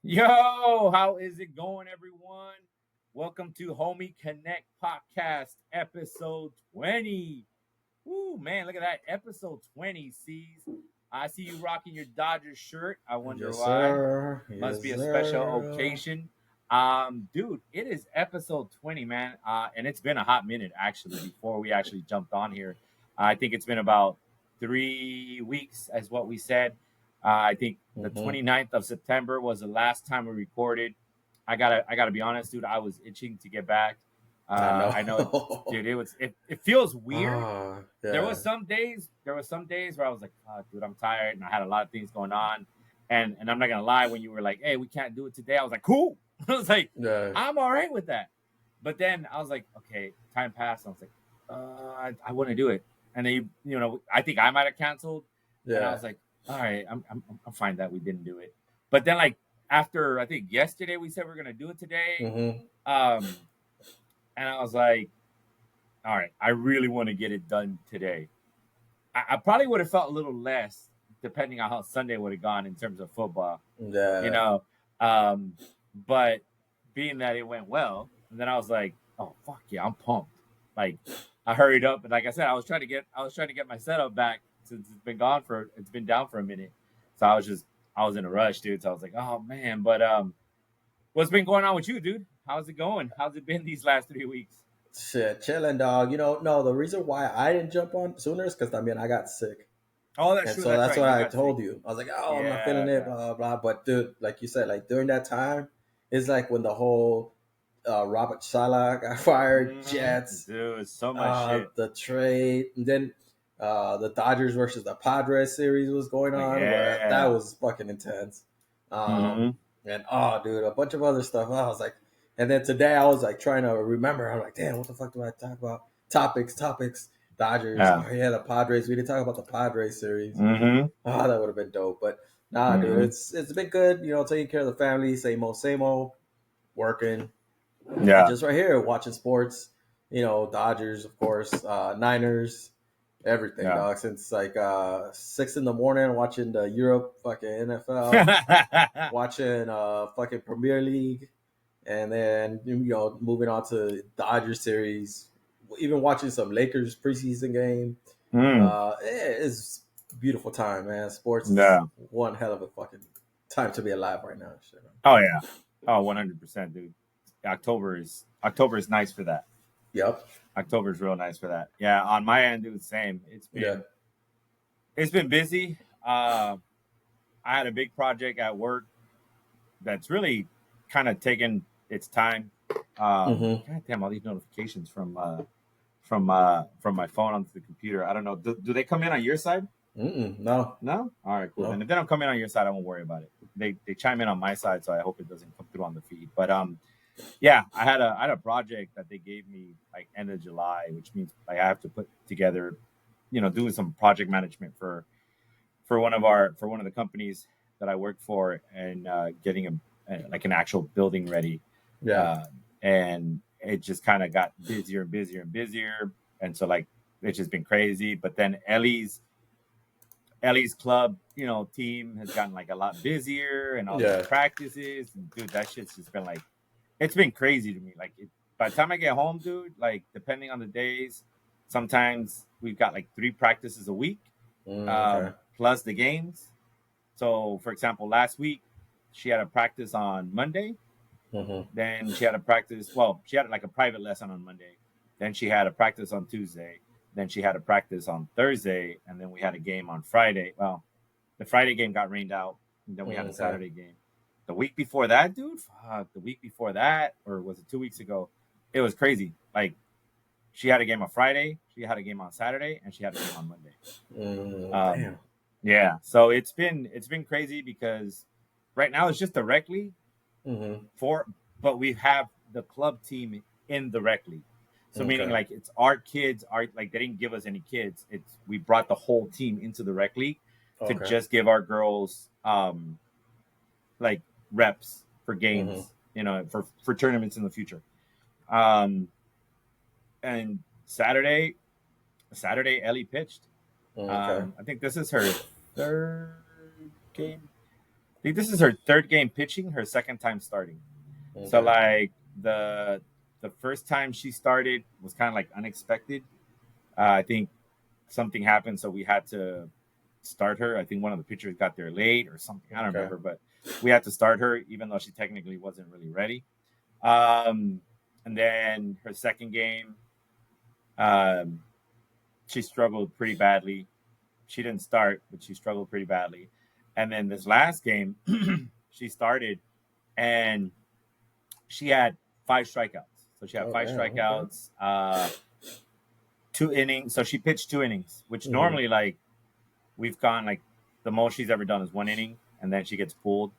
Yo, how is it going, everyone? Welcome to Homie Connect Podcast, episode 20. Woo, man, look at that. Episode 20, Ceez. I see you rocking your Dodgers shirt. I wonder Yes, why. sir. Must Yes, be a special sir. occasion. Dude, it is episode 20, man. And it's been a hot minute, actually, before we actually jumped on here. I think it's been about 3 weeks, as what we said. I think the Mm-hmm. 29th of September was the last time we recorded. I gotta be honest, dude. I was itching to get back. I I know, know. dude. It feels weird. There was Yeah. some days. There was some days where I was like, oh, dude, I'm tired, and I had a lot of things going on. And I'm not gonna lie, when you were like, hey, we can't do it today, I was like, cool. I was like, Yeah. I'm all right with that. But then I was like, okay, time passed. I was like, I want to do it. And then I think I might have canceled. And I Yeah. was like, all right, I'm fine that we didn't do it. But then like after I think yesterday we said we are gonna do it today. Mm-hmm. Um, and I was like, all right, I really want to get it done today. I probably would have felt a little less depending on how Sunday would have gone in terms of football, you Yeah. know. Um, but being that it went well, and then I was like, oh fuck yeah, I'm pumped. Like I hurried up, and like I said, I was trying to get my setup back since it's been down for a minute. So I was in a rush, dude. So I was like, oh man, but what's been going on with you, dude? How's it going? How's it been these last 3 weeks? Shit, chilling, dog. No, the reason why I didn't jump on sooner is because I got sick. Oh, that's And true. so That's that's right. what You I got sick. told you. I was like, oh, I'm not feeling Yeah, it, yeah. blah, blah. But dude, like you said, like during that time, it's like when the whole Robert Sala got fired, Jets, Dude, so much shit. the trade, and then the Dodgers versus the Padres series was going Oh on, where that yeah. was fucking intense. Mm-hmm. And oh, dude, a bunch of other stuff. I was like, and then today I was like trying to remember. I'm like, damn, what the fuck do I talk about? Topics. Dodgers. Yeah. Oh yeah, the Padres. We didn't talk about the Padres series. Mm-hmm. Oh, that would have been dope. But nah, dude, Mm-hmm. it's been good. Taking care of the family, same old, working, and Yeah. just right here watching sports. Dodgers, of course, Niners, everything, Yeah. dog. Since like 6 in the morning, watching the Europe fucking NFL, watching fucking Premier League, and then moving on to Dodger series, even watching some Lakers preseason game. mm. It's a beautiful time, man. Sports is Yeah. one hell of a fucking time to be alive right now. Shit, man. Oh yeah. Oh, 100%, dude. October is nice for that. Yep. October is real nice for that. Yeah, on my end, dude, same. Yeah. It's been busy. I had a big project at work that's really kind of taken its time. Mm-hmm. God damn, all these notifications from my phone onto the computer. I don't know. Do they come in on your side? No. No. All right, cool. Then No. if they don't come in on your side, I won't worry about it. They chime in on my side, so I hope it doesn't come through on the feed. But yeah, I had a project that they gave me like end of July, which means like I have to put together, doing some project management for one of the companies that I work for, and getting like an actual building ready. Yeah. Uh, and it just kind of got busier and busier and busier, and so like it's just been crazy. But then Ellie's club, team has gotten like a lot busier, and all these Yeah. practices. And dude, that shit's just been like, it's been crazy to me. Like, by the time I get home, dude, like depending on the days, sometimes we've got like 3 practices a week, Okay. plus the games. So, for example, last week she had a practice on Monday. Mm-hmm. Then she had a practice. Well, she had like a private lesson on Monday. Then she had a practice on Tuesday. Then she had a practice on Thursday, and then we had a game on Friday. Well, the Friday game got rained out, and then we had a Okay. Saturday game. The week before that, dude, the week before that, or was it 2 weeks ago? It was crazy. Like she had a game on Friday, she had a game on Saturday, and she had a game on Monday. Damn. Yeah, so it's been crazy because right now it's just the rec league Mm-hmm. but we have the club team in the rec league. So meaning Okay. like it's our kids are like they didn't give us any kids. It's we brought the whole team into the rec league to Okay. just give our girls like reps for Mm-hmm. games, for tournaments in the future. Um and Saturday Ellie pitched. Okay. I think this is her third game. think this is her third game pitching, her second time starting. So Okay. like the first time she started was kind of like unexpected. I think something happened, so we had to start her. I think one of the pitchers got there late or something. I don't Okay. remember, but we had to start her even though she technically wasn't really ready. Um, and then her second game, um, she struggled pretty badly. She didn't start, but she struggled pretty badly. And then this last game, she started and she had 5 strikeouts. So she had Oh five damn. Okay. strikeouts, 2 innings. So she pitched 2 innings, which Mm-hmm. normally like we've gone like the most she's ever done is 1 inning, and then she gets pulled.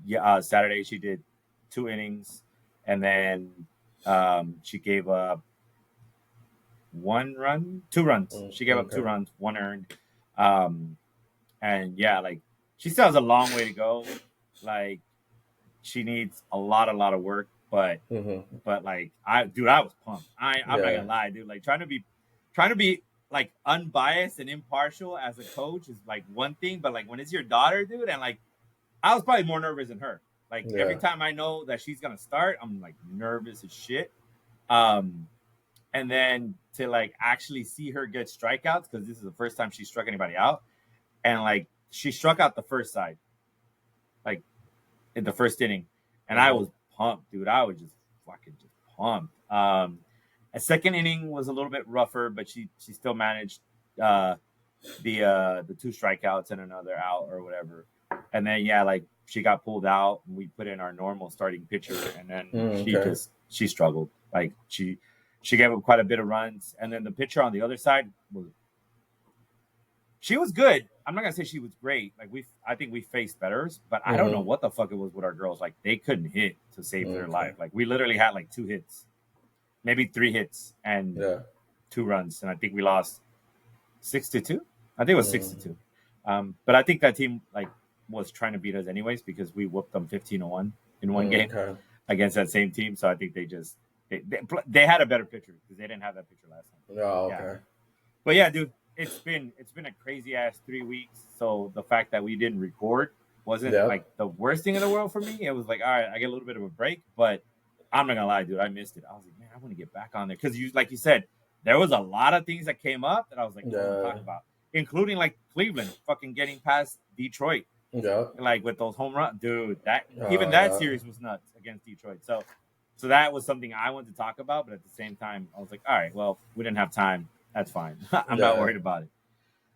Yeah, Saturday she did 2 innings, and then she gave up 1 run, 2 runs. She gave up two Okay. runs, 1 earned. Um, and yeah, like she still has a long way to go. Like she needs a lot of work, Mm-hmm. but like I was pumped. I'm not Yeah. gonna lie, dude. Like trying to be like unbiased and impartial as a coach is like one thing, but like when it's your daughter, dude, and like I was probably more nervous than her. Like every Yeah. time I know that she's gonna start, I'm like nervous as shit. Um, and then to like actually see her get strikeouts because this is the first time she struck anybody out, and like she struck out the first side, like in the first inning, and I Mm-hmm. was pumped, dude. I was just fucking just pumped. A second inning was a little bit rougher, but she still managed uh, the 2 strikeouts and another out or whatever. And then yeah, like she got pulled out, and we put in our normal starting pitcher, and then Okay. she struggled. Like she gave up quite a bit of runs, and then the pitcher on the other side was she was good. I'm not gonna say she was great. Like I think we faced betters, but I don't know Mm-hmm. what the fuck it was with our girls. Like they couldn't hit to save their Okay. life. Like we literally had like 2 hits, maybe 3 hits, and Yeah. 2 runs, and I think we lost 6-2. I think it was six to Mm. two. But I think that team like was trying to beat us anyways because we whooped them 15-1 in one game Okay. against that same team. So I think they had a better pitcher because they didn't have that pitcher last time. Oh, Yeah, okay. but yeah, dude, it's been a crazy ass 3 weeks. So the fact that we didn't record wasn't Yep. like the worst thing in the world for me. It was like, all right, I get a little bit of a break, but I'm not gonna lie, dude, I missed it. I was like, man, I want to get back on there because you, like you said, there was a lot of things that came up that I was like, I want to talk Yeah. about, including like Cleveland fucking getting past Detroit, Yep. like with those home runs, dude. That even that Yeah. series was nuts against Detroit. So that was something I wanted to talk about, but at the same time, I was like, all right, well, we didn't have time. That's fine. I'm not Yeah. worried about it.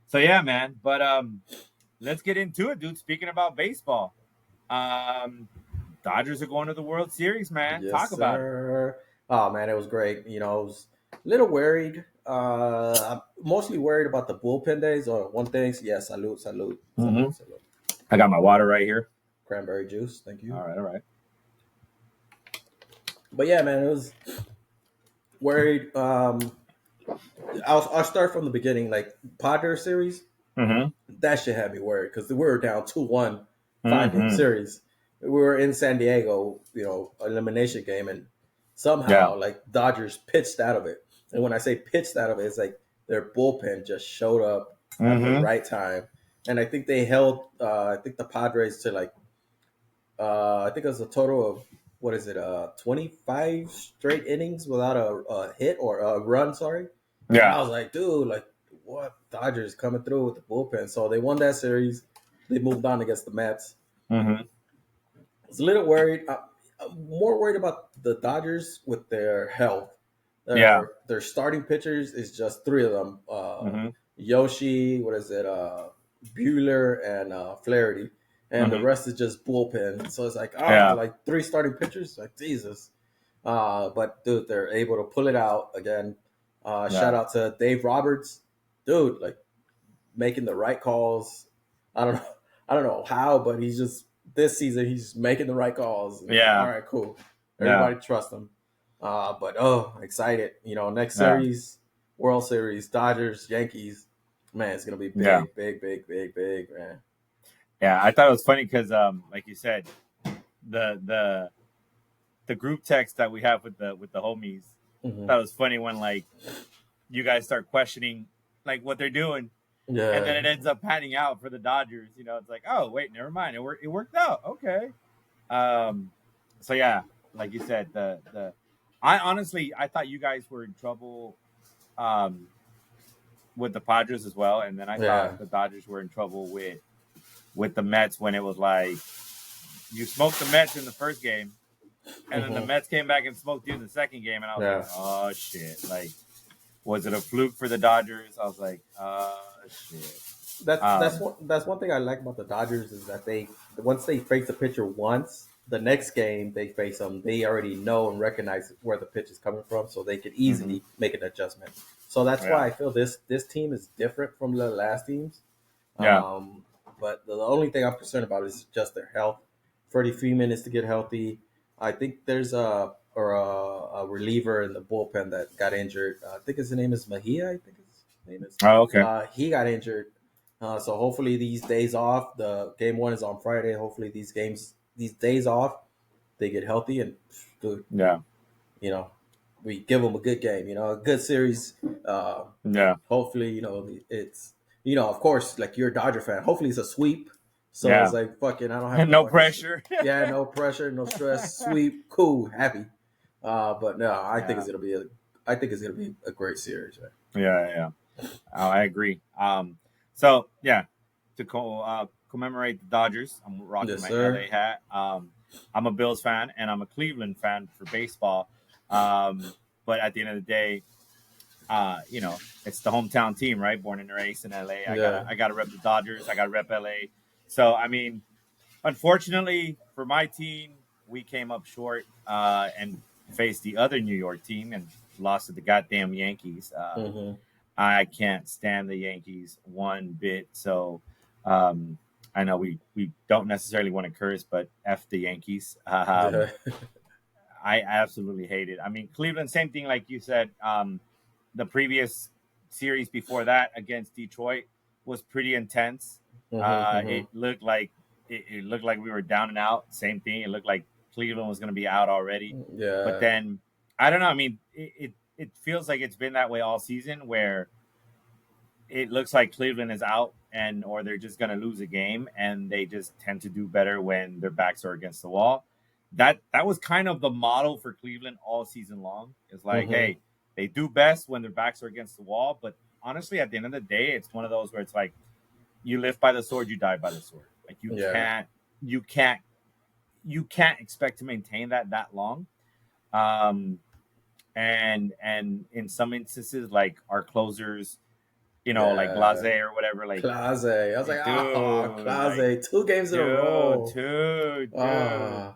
So yeah, man. But let's get into it, dude. Speaking about baseball, um, Dodgers are going to the World Series, man. Yes, Talk about it. sir. Oh man, it was great. I was a little worried. I'm mostly worried about the bullpen days. Or one thing, yes, salute, salute, Mm-hmm. salute, salute. I got my water right here. Cranberry juice, thank you. All right, all right. But yeah, man, it was worried. I'll start from the beginning. Like Padre series, Mm-hmm. that shit had me worried because we were down 2-1, 5 game Mm-hmm. series. We were in San Diego, elimination game, and Yeah. somehow like Dodgers pitched out of it. And when I say pitched out of it, it's like their bullpen just showed up at the Mm-hmm. right time. And I think they held I think the Padres to like I think it was a total of what is it, 25 straight innings without a hit or a run, sorry. And Yeah. I was like, dude, like what? Dodgers coming through with the bullpen. So they won that series. They moved on against the Mets. Mm-hmm. I was a little worried. I'm more worried about the Dodgers with their health. Yeah. Their starting pitchers is just three of them. Mm-hmm. Yoshi, what is it? Bueller and Flaherty, and the Mm-hmm. rest is just bullpen. So it's like Yeah. like three starting pitchers. Like Jesus. But dude, they're able to pull it out again. Shout Yeah. out to Dave Roberts, dude. Like making the right calls. I don't know. I don't know how, but he's just this season he's making the right calls. And it's like, all Yeah. right, cool. Yeah. Everybody trust him. But oh, excited. Next Yeah. series, World Series, Dodgers, Yankees. Man, it's gonna be Yeah. big, big, big, big, big, man. Yeah. I thought it was funny because, like you said, the the group text that we have with the homies. Hmm. That was funny when like you guys start questioning like what they're doing, and Yeah. then it ends up panning out for the Dodgers. You know, it's like, oh wait, never mind, it worked out. Okay. Um, so yeah, like you said, I honestly I thought you guys were in trouble um with the Padres as well, and then I thought Yeah. the Dodgers were in trouble with the Mets when it was like you smoked the Mets in the first game, and then the Hmm. Mets came back and smoked you in the second game, and I was like, Yeah. oh shit, like was it a fluke for the Dodgers? I was like, shit. Um, That's one thing I like about the Dodgers is that they once they face a pitcher once, the next game they face them, they already know and recognize where the pitch is coming from, so they could mhm. easily make an adjustment. So that's Yeah, why I feel this team is different from the last teams. yeah, Um, but the only thing I'm concerned about is just their health. 33 minutes to get healthy. I think there's a reliever in the bullpen that got injured. I think his name is Mejia. I think his name is. oh, okay, He got injured. So hopefully these days off. The game one is on Friday. Hopefully these days off, they get healthy and good. yeah, You know, we give them a good game. You know, a good series. Uh, yeah, Hopefully, it's of course, like you're a Dodger fan. Hopefully, it's a sweep. So it's yeah. like fucking. I don't have to No fucking. pressure. Yeah, no pressure, no stress. Sweep, cool, happy. But no, I think Yeah, it's gonna be I think it's gonna be a great series. Right? yeah, yeah. Oh, I agree. So yeah, to commemorate the Dodgers, I'm rocking Yes, my sir. LA hat. I'm a Bills fan and I'm a Cleveland fan for baseball. But at the end of the day, it's the hometown team, right? Born and raised in LA. Yeah. I gotta rep the Dodgers. I gotta rep LA. So I mean, unfortunately for my team, we came up short and faced the other New York team and lost to the goddamn Yankees. Hmm. I can't stand the Yankees one bit. So um, I know we don't necessarily want to curse, but F the Yankees. Yeah. I absolutely hate it. I mean, Cleveland, same thing, like you said. The previous series before that against Detroit was pretty intense. Hmm. Hmm. It looked like it looked like we were down and out. Same thing. It looked like Cleveland was going to be out already. But Yeah. then I don't know. I mean, it feels like it's been that way all season, where it looks like Cleveland is out and or they're just going to lose a game, and they just tend to do better when their backs are against the wall. That was kind of the model for Cleveland all season long. It's like, Hmm. hey, they do best when their backs are against the wall, but honestly, at the end of the day, it's one of those where it's like you live by the sword, you die by the sword. Like Yeah. you can't you can't expect to maintain that long. Um, and in some instances, like our closers, like Blase Yeah. or whatever, like Clase. I was like, oh, dude, like Clase. 2 games in a dude, row. dude. Ah.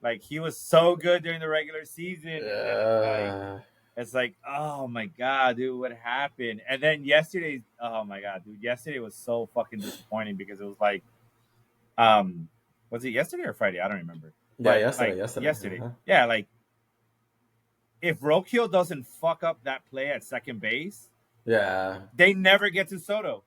Like he was so good during the regular season, and then Yeah. it's like, oh my god, dude, what happened? And then yesterday, oh my god, dude, yesterday was so fucking disappointing because it was like, um, was it yesterday or Friday? I don't remember, Yeah, but yesterday, like yesterday. yesterday, Uh-huh. yeah, like if Rokiel doesn't fuck up that play at second base, Yeah. they never get to Soto.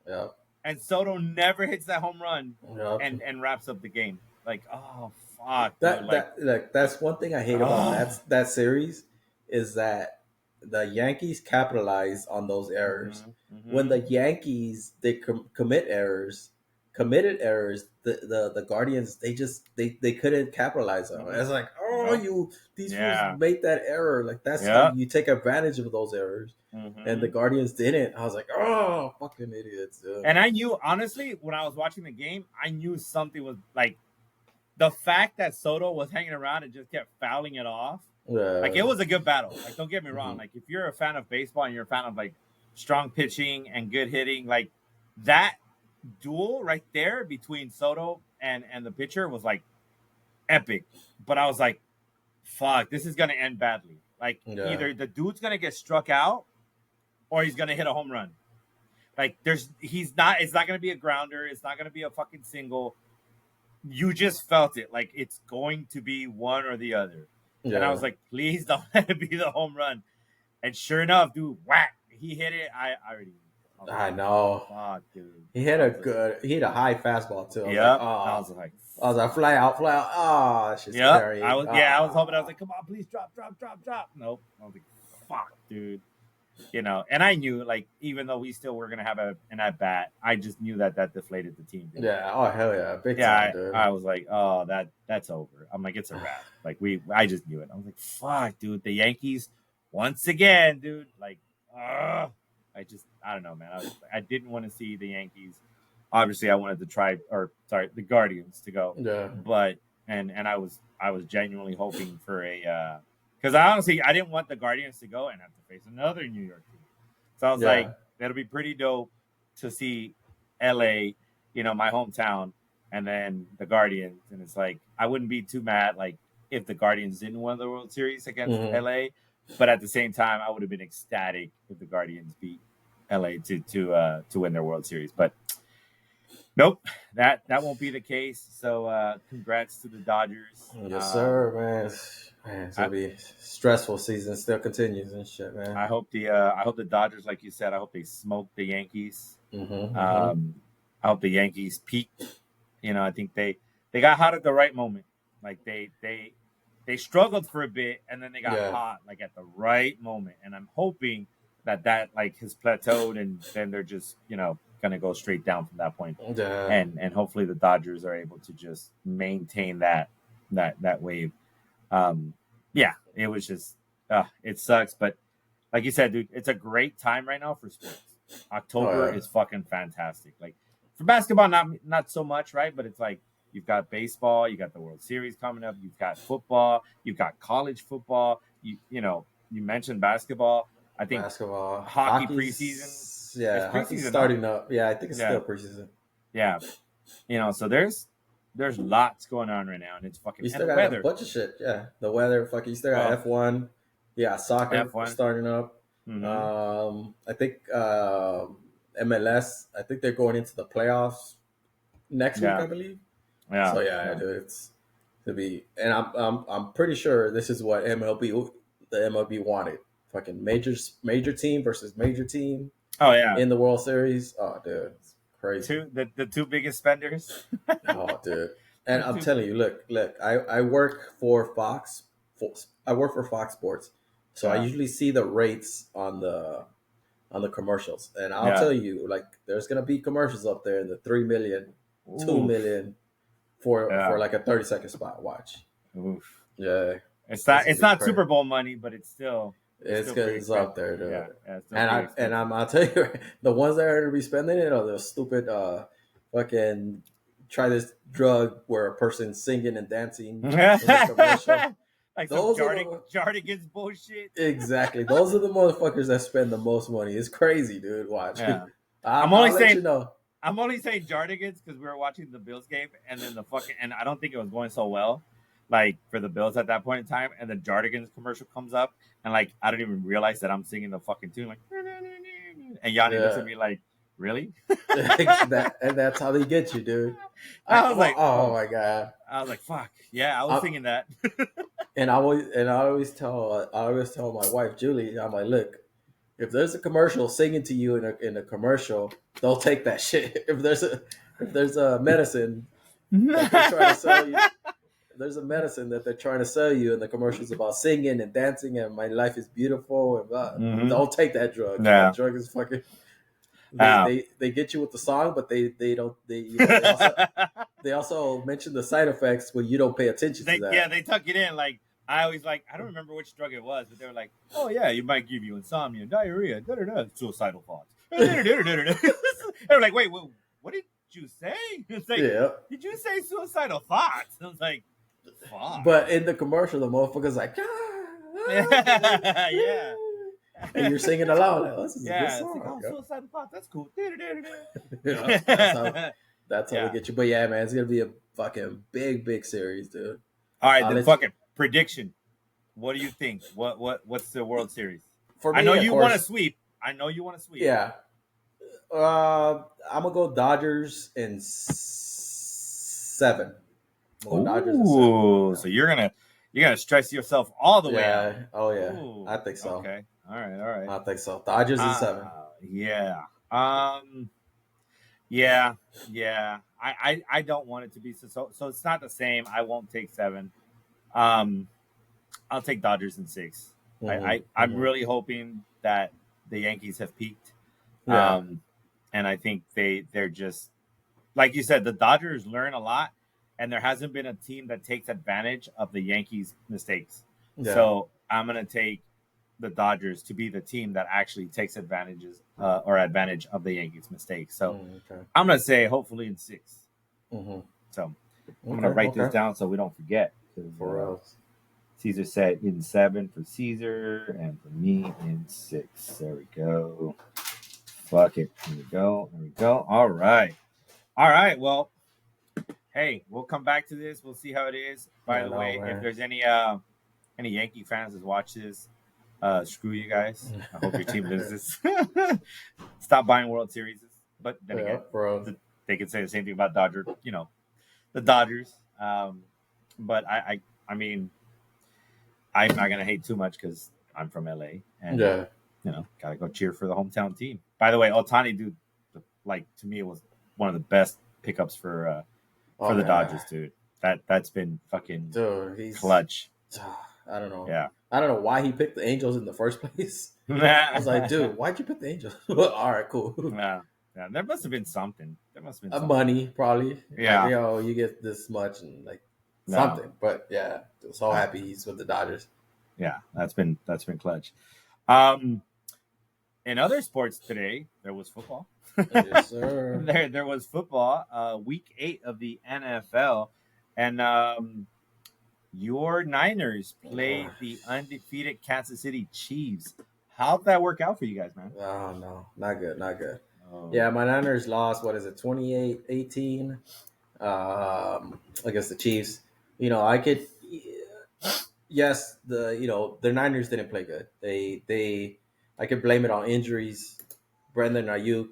Yep. And Soto never hits that home run Yep. and wraps up the game. Like, oh fuck, dude. That Like, that like that's one thing I hate about oh, that series is that the Yankees capitalize on those errors. mm-hmm, When mm-hmm, the Yankees they committed errors, the Guardians they couldn't capitalize on it. mm-hmm. It's like, oh, Nope. you these fools Yeah. made that error. Like that's how Yeah. you take advantage of those errors, and the Mm-hmm. Guardians didn't. I was like, oh, fucking idiots. Dude. And I knew, honestly, when I was watching the game, I knew something was like the fact that Soto was hanging around and just kept fouling it off. Like, it Yeah. was a good battle. Like, don't get me wrong. Hmm. Like, if you're a fan of baseball and you're a fan of like strong pitching and good hitting, like that duel right there between Soto and the pitcher was like epic. But I was like, fuck, this is gonna end badly. Like Yeah. either the dude's gonna get struck out or he's gonna hit a home run. Like it's not gonna be a grounder, it's not gonna be a fucking single. You just felt it. Like it's going to be one or the other. And I Yeah. was like, please don't let it be the home run. And sure enough, dude, whack, he hit it. I was like, I know. fuck, dude. He hit a high fastball too. I was like, Yep. oh, I was like, fly out, fly out. Oh, it's just Yep. carrying. I was hoping. I was like, come on, please drop. Nope. I was like, fuck, dude. and I knew, like, even though we still were gonna have an at bat, I just knew that deflated the team. Dude. Yeah. Oh hell yeah, big time, Yeah, dude. I was like, oh, that's over. I'm like, it's a wrap. Like I just knew it. I was like, fuck, dude, the Yankees once again, dude. Like, I don't know, man. I didn't want to see the Yankees. Obviously, I wanted to the Guardians to go, Yeah. but and I was genuinely hoping for because I didn't want the Guardians to go and have to face another New York team. So I was like, that'll be pretty dope to see LA, my hometown, and then the Guardians. And it's like, I wouldn't be too mad, like, if the Guardians didn't win the World Series against LA. But at the same time, I would have been ecstatic if the Guardians beat LA to win their World Series. But nope, that won't be the case. So congrats to the Dodgers. Yes, sir, man. It's gonna be stressful season. Still continues and shit, man. I hope the Dodgers, like you said, I hope they smoke the Yankees. I hope the Yankees peak. I think they got hot at the right moment. Like they struggled for a bit and then they got hot like at the right moment. And I'm hoping that like has plateaued and then they're just gonna go straight down from that point. And hopefully the Dodgers are able to just maintain that wave. It was just it sucks, but like you said, dude, it's a great time right now for sports. October is fucking fantastic. Like for basketball, not so much, right? But it's like you've got baseball, you got the World Series coming up, you've got football, you've got college football. You mentioned basketball. I think hockey preseason. Yeah, hockey's starting up. Yeah, I think it's still preseason. Yeah, so there's lots going on right now, and it's fucking. You still got weather. A bunch of shit. Yeah, the weather. Fucking, you still got F1. Yeah, soccer F1. Starting up. I think MLS. I think they're going into the playoffs next week, I believe. Yeah. So dude, it's to be, and I'm pretty sure this is what the MLB wanted. Fucking major team versus major team. Oh yeah. In the World Series. Oh dude, it's crazy. The two biggest spenders. Oh dude. And I'm telling you, look, I work for Fox. I work for Fox Sports, so I usually see the rates on the commercials, and I'll tell you, like, there's gonna be commercials up there in the 3 million, 2 million for like a 30-second spot. Watch. Oof. Yeah. It's not Super Bowl money, but it's still. It's up there, dude. And I'll tell you, the ones that are gonna be spending it are the stupid fucking try this drug where a person's singing and dancing in the commercial. Like those Jardigans bullshit. Exactly. Those are the motherfuckers that spend the most money. It's crazy, dude. Watch. Yeah. I'm only saying Jardigans because we were watching the Bills game and then and I don't think it was going so well, like for the Bills at that point in time, and the Jardigans commercial comes up and like I don't even realize that I'm singing the fucking tune, like, and Yanni looks at me like, really? And that's how they get you, dude. I was like, oh my god. I was like, fuck. Yeah, I was singing that. and I always tell my wife Julie, I'm like, look, if there's a commercial singing to you in a commercial, don't take that shit. If there's a medicine that they're trying to sell you, there's a medicine that they're trying to sell you, and the commercial's about singing and dancing and my life is beautiful, and don't take that drug. Yeah. That drug is fucking. They get you with the song, but they don't. They also mention the side effects when you don't pay attention to that. Yeah, they tuck it in. Like I don't remember which drug it was, but they were like, "Oh yeah, you might give you insomnia, diarrhea, suicidal thoughts." They're like, "Wait, what did you say?" It's like, did you say suicidal thoughts? I was like, fuck. But in the commercial, the motherfucker's like, yeah. And you're singing along. Like, this is a good song. Like, suicidal thoughts. That's cool. That's how we get you. But yeah, man, it's gonna be a fucking big series, dude. All right, then fucking prediction. What do you think? What's the World Series? For me, I know you want to sweep. Yeah. I'm gonna go Dodgers in 7. Ooh, so you're gonna stress yourself all the way out. Oh yeah. Ooh, I think so. Okay. All right. I think so. Dodgers in 7. Yeah. Yeah. I don't want it to be so it's not the same. I won't take 7. I'll take Dodgers in 6. I'm really hoping that the Yankees have peaked. Yeah. And I think they're just like you said, the Dodgers learn a lot, and there hasn't been a team that takes advantage of the Yankees' mistakes. Yeah. So I'm gonna take the Dodgers to be the team that actually takes advantage of the Yankees' mistakes. So Okay. I'm gonna say hopefully in 6. Mm-hmm. So I'm Okay. gonna write this Okay. down so we don't forget. For real. Caesar said in 7 for Caesar, and for me in 6. There we go. Fuck it. Here we go. There we go. All right. All right. Well, hey, we'll come back to this. We'll see how it is. By I the know, way, if man. there's any Yankee fans that watch this, screw you guys. I hope your team loses. Stop buying World Series. But then Yeah, again, bro. they could say the same thing about the Dodgers. But I mean, I'm not gonna hate too much because I'm from LA and Yeah. gotta go cheer for the hometown team. By the way, Otani, dude, like to me, it was one of the best pickups for Oh the yeah. Dodgers, dude. That's been fucking Dude, he's clutch. I don't know. Yeah. I don't know why he picked the Angels in the first place. I was like, dude, why'd you pick the Angels? All right, cool. Yeah. Yeah, there must have been something. There must have been something. Money, probably. Yeah. Like, you get this much and like No. something. But yeah, so happy he's with the Dodgers. Yeah, that's been clutch. In other sports today, there was football. Yes, sir. There was football. Week 8 of the NFL, and your Niners played the undefeated Kansas City Chiefs. How'd that work out for you guys, man? Oh no, not good, not good. Oh. Yeah, my Niners lost. What is it, 28-18 against the Chiefs. I could. Yes, the Niners didn't play good. I could blame it on injuries. Brendan Ayuk,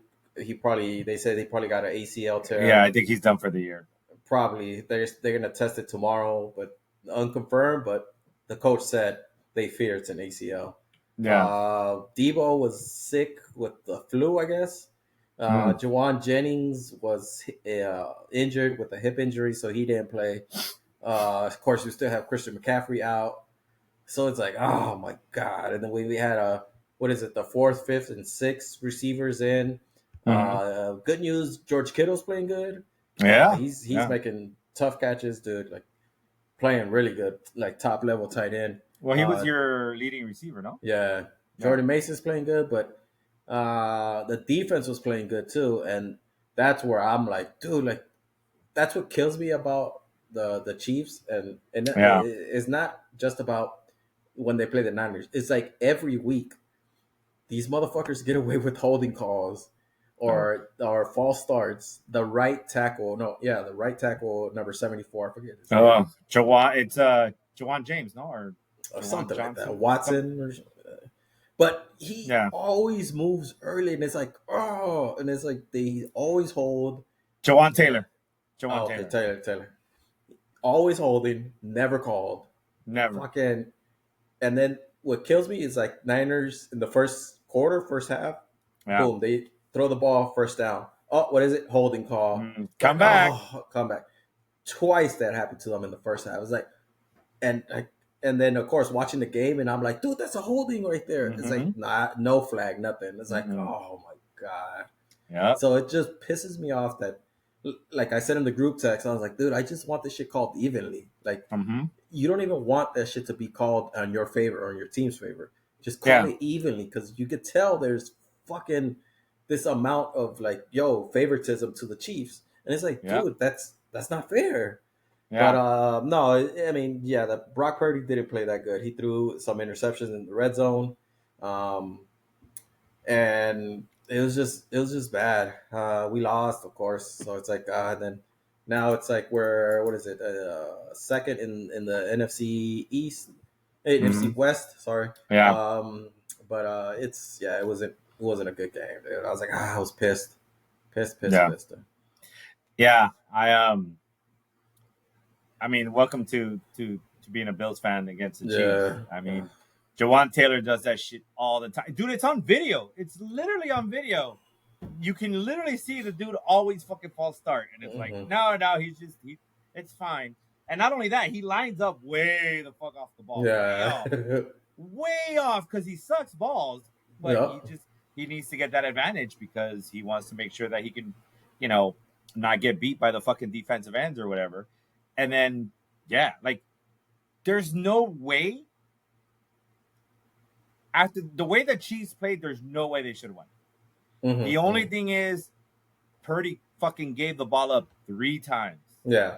they said he probably got an ACL tear. Yeah, I think he's done for the year. Probably they're gonna test it tomorrow, but unconfirmed. But the coach said they fear it's an ACL. Yeah. Debo was sick with the flu, I guess. Jawan Jennings was injured with a hip injury, so he didn't play. Of course, we still have Christian McCaffrey out. So it's like, oh my God. And then we had the 4th, 5th, and 6th receivers in. Good news, George Kittle's playing good. Yeah. He's making tough catches, dude. Like playing really good, like top level tight end. Well, he was your leading receiver, no? Yeah. Jordan Mason's playing good, but the defense was playing good too. And that's where I'm like, dude, like that's what kills me about the Chiefs. And it's not just about when they play the Niners. It's like every week, these motherfuckers get away with holding calls or false starts. The right tackle, number 74. I forget his name. It's Jawan James, no, or something Johnson? Like that. Watson, but he always moves early, and it's like and it's like they always hold. Jawan Taylor. Taylor. Always holding, never called. Never. Fucking. And then what kills me is like Niners in the first quarter, first half, boom, they throw the ball first down. Oh, what is it? Holding call. Come back. Come back. Twice that happened to them in the first half. It was like, and then of course watching the game, and I'm like, dude, that's a holding right there. It's like, nah, no flag, nothing. It's like, oh my God. Yeah. So it just pisses me off that, like I said in the group text, I was like, dude, I just want this shit called evenly. Like, you don't even want that shit to be called on your favor or on your team's favor. Just call it evenly, because you could tell there's fucking this amount of like, favoritism to the Chiefs, and it's like, dude, that's not fair. Yeah. But no, I mean, that Brock Purdy didn't play that good. He threw some interceptions in the red zone, and it was just bad. We lost, of course, so it's like, then now it's like we're second in the NFC East, NFC West. Sorry. Yeah. But it wasn't a good game, dude. I was like, I was pissed. Yeah, I mean, welcome to being a Bills fan against the Chiefs. I mean, Jawan Taylor does that shit all the time. Dude, it's on video. It's literally on video. You can literally see the dude always fucking false start. And it's like, no, it's fine. And not only that, he lines up way the fuck off the ball. Yeah. Way off, because he sucks balls. But he needs to get that advantage because he wants to make sure that he can, not get beat by the fucking defensive ends or whatever. And then, yeah, like, there's no way after the way the Chiefs played, there's no way they should have won. Mm-hmm, The only thing is Purdy fucking gave the ball up 3 times. Yeah.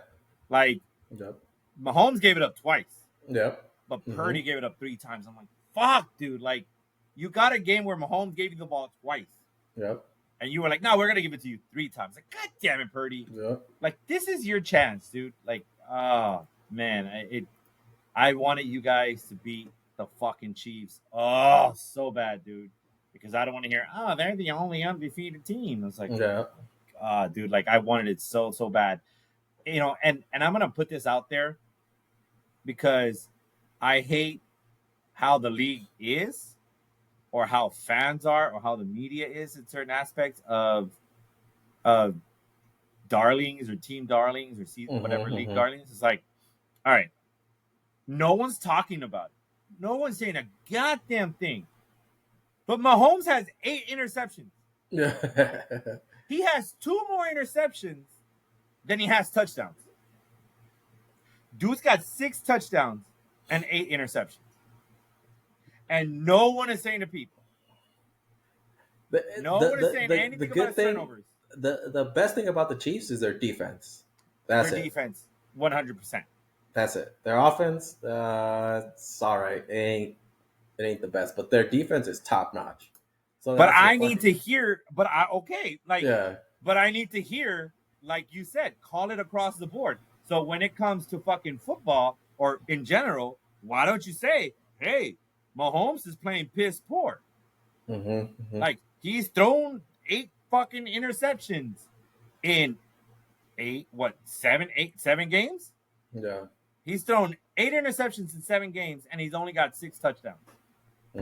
Like, Yep. Mahomes gave it up twice. Yep. But Purdy gave it up 3 times. I'm like, fuck, dude. Like, you got a game where Mahomes gave you the ball twice. Yep. And you were like, no, we're going to give it to you 3 times. Like, God damn it, Purdy. Yep. Like, this is your chance, dude. Like, oh, man. I wanted you guys to beat the fucking Chiefs. Oh, so bad, dude. Because I don't want to hear, oh, they're the only undefeated team. It's like, dude, like, I wanted it so, so bad. And I'm going to put this out there because I hate how the league is or how fans are or how the media is in certain aspects of darlings or team darlings or season, whatever league darlings. It's like, all right, no one's talking about it. No one's saying a goddamn thing. But Mahomes has 8 interceptions. He has 2 more interceptions than he has touchdowns. Dude's got 6 touchdowns and 8 interceptions. And no one is saying to people. No one is saying anything about turnovers. The best thing about the Chiefs is their defense. That's their defense, 100%. That's it. Their offense, it's all right. It ain't the best, but their defense is top notch. So, but I need to hear. But I need to hear, like you said, call it across the board. So when it comes to fucking football or in general, why don't you say, hey, Mahomes is playing piss poor. Like, he's thrown 8 fucking interceptions in 7 games? Yeah. He's thrown 8 interceptions in 7 games, and he's only got 6 touchdowns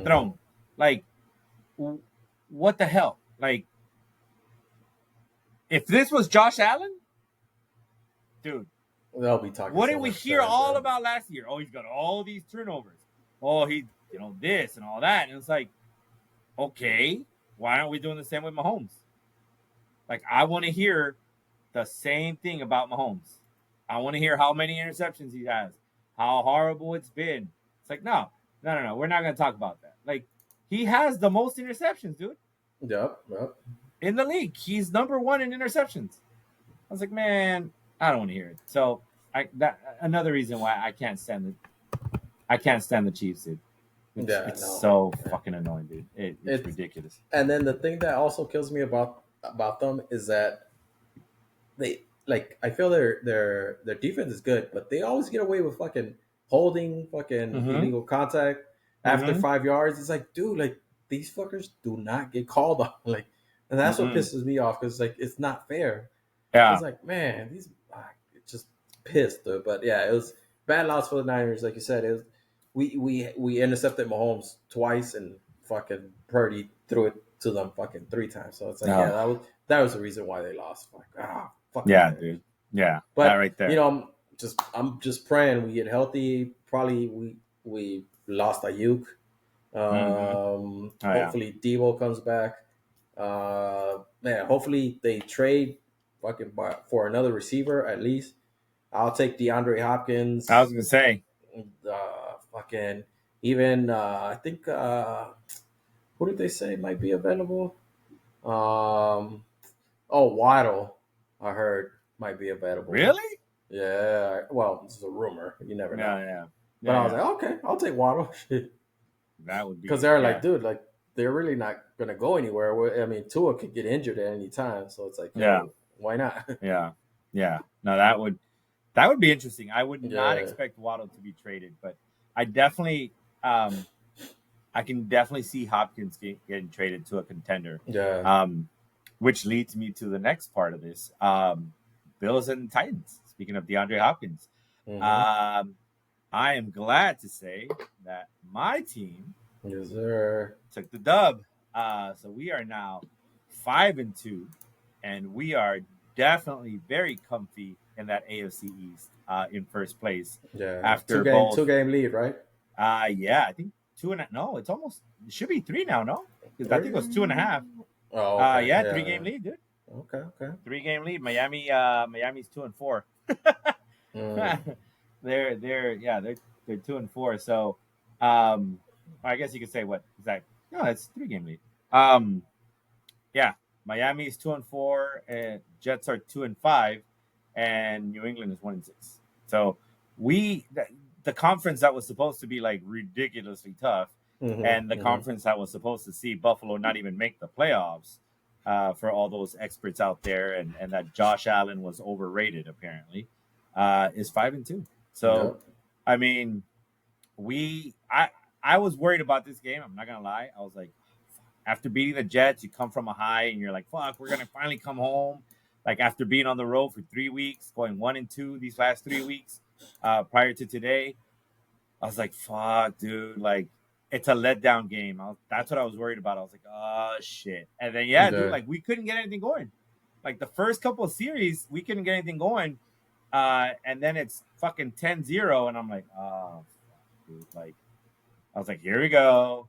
thrown. Like, what the hell? Like, if this was Josh Allen, dude, they'll be talking. What did we hear all about last year? Oh, he's got all these turnovers. Oh, he, this and all that. And it's like, okay, why aren't we doing the same with Mahomes? Like, I want to hear the same thing about Mahomes. I want to hear how many interceptions he has, how horrible it's been. It's like, no. We're not going to talk about that. Like, he has the most interceptions, dude. Yep. In the league. He's number 1 in interceptions. I was like, man, I don't want to hear it. So, another reason why I can't stand the Chiefs, dude. It's so fucking annoying, dude. It's ridiculous. And then the thing that also kills me about them is that they, like, I feel their defense is good, but they always get away with fucking holding, fucking illegal contact after 5 yards. It's like, dude, like, these fuckers do not get called on. Like, and that's what pisses me off because, like, it's not fair. Yeah. It's like, man, these just pissed, dude. But yeah, it was bad loss for the Niners. Like you said, it was. We intercepted Mahomes twice and fucking Purdy threw it to them fucking 3 times. So it's like, that was the reason why they lost. Like, dude. Yeah, but that right there. I'm just praying we get healthy. Probably we lost Ayuk. Hopefully Debo comes back. Hopefully they trade fucking for another receiver at least. I'll take DeAndre Hopkins. I was gonna say. Fucking even I think who did they say might be available? Waddle, I heard might be available. Really? Yeah. Well, this is a rumor. You never know. Yeah. But I was like, okay, I'll take Waddle. That would be because they're like, dude, like they're really not gonna go anywhere. I mean, Tua could get injured at any time, so it's like, why not? Yeah. No, that would be interesting. I would not expect Waddle to be traded, but I definitely, I can definitely see Hopkins getting traded to a contender. Yeah. Which leads me to the next part of this. Bills and Titans. Speaking of DeAndre Hopkins, I am glad to say that my team, yes, sir, took the dub. So we are now 5-2, and we are definitely very comfy in that AFC East in first place. Yeah. After 2-game lead, right? Yeah, I think 2.5. No, it should be 3 now. No, because I think it was 2.5. Oh, okay. Yeah, 3-game lead, dude. Okay. 3-game lead. Miami's 2-4. Mm. they're 2-4. So, I guess you could say what exactly? No, it's 3-game lead. Yeah, Miami's 2-4, and Jets are 2-5, and New England is 1-6. So the conference that was supposed to be like ridiculously tough, and the conference that was supposed to see Buffalo not even make the playoffs, for all those experts out there, and that Josh Allen was overrated apparently, is 5-2. So, Yep. I mean, I was worried about this game. I'm not gonna lie. I was like, after beating the Jets, you come from a high, and you're like, fuck, we're gonna finally come home. Like after being on the road for 3 weeks, going 1-2 these last 3 weeks, prior to today, I was like, fuck, dude, like it's a letdown game. That's what I was worried about. I was like, oh shit. And then dude, like we couldn't get anything going. Like the first couple of series, we couldn't get anything going. And then it's fucking 10-0, and I'm like, oh fuck, dude. Like I was like, here we go.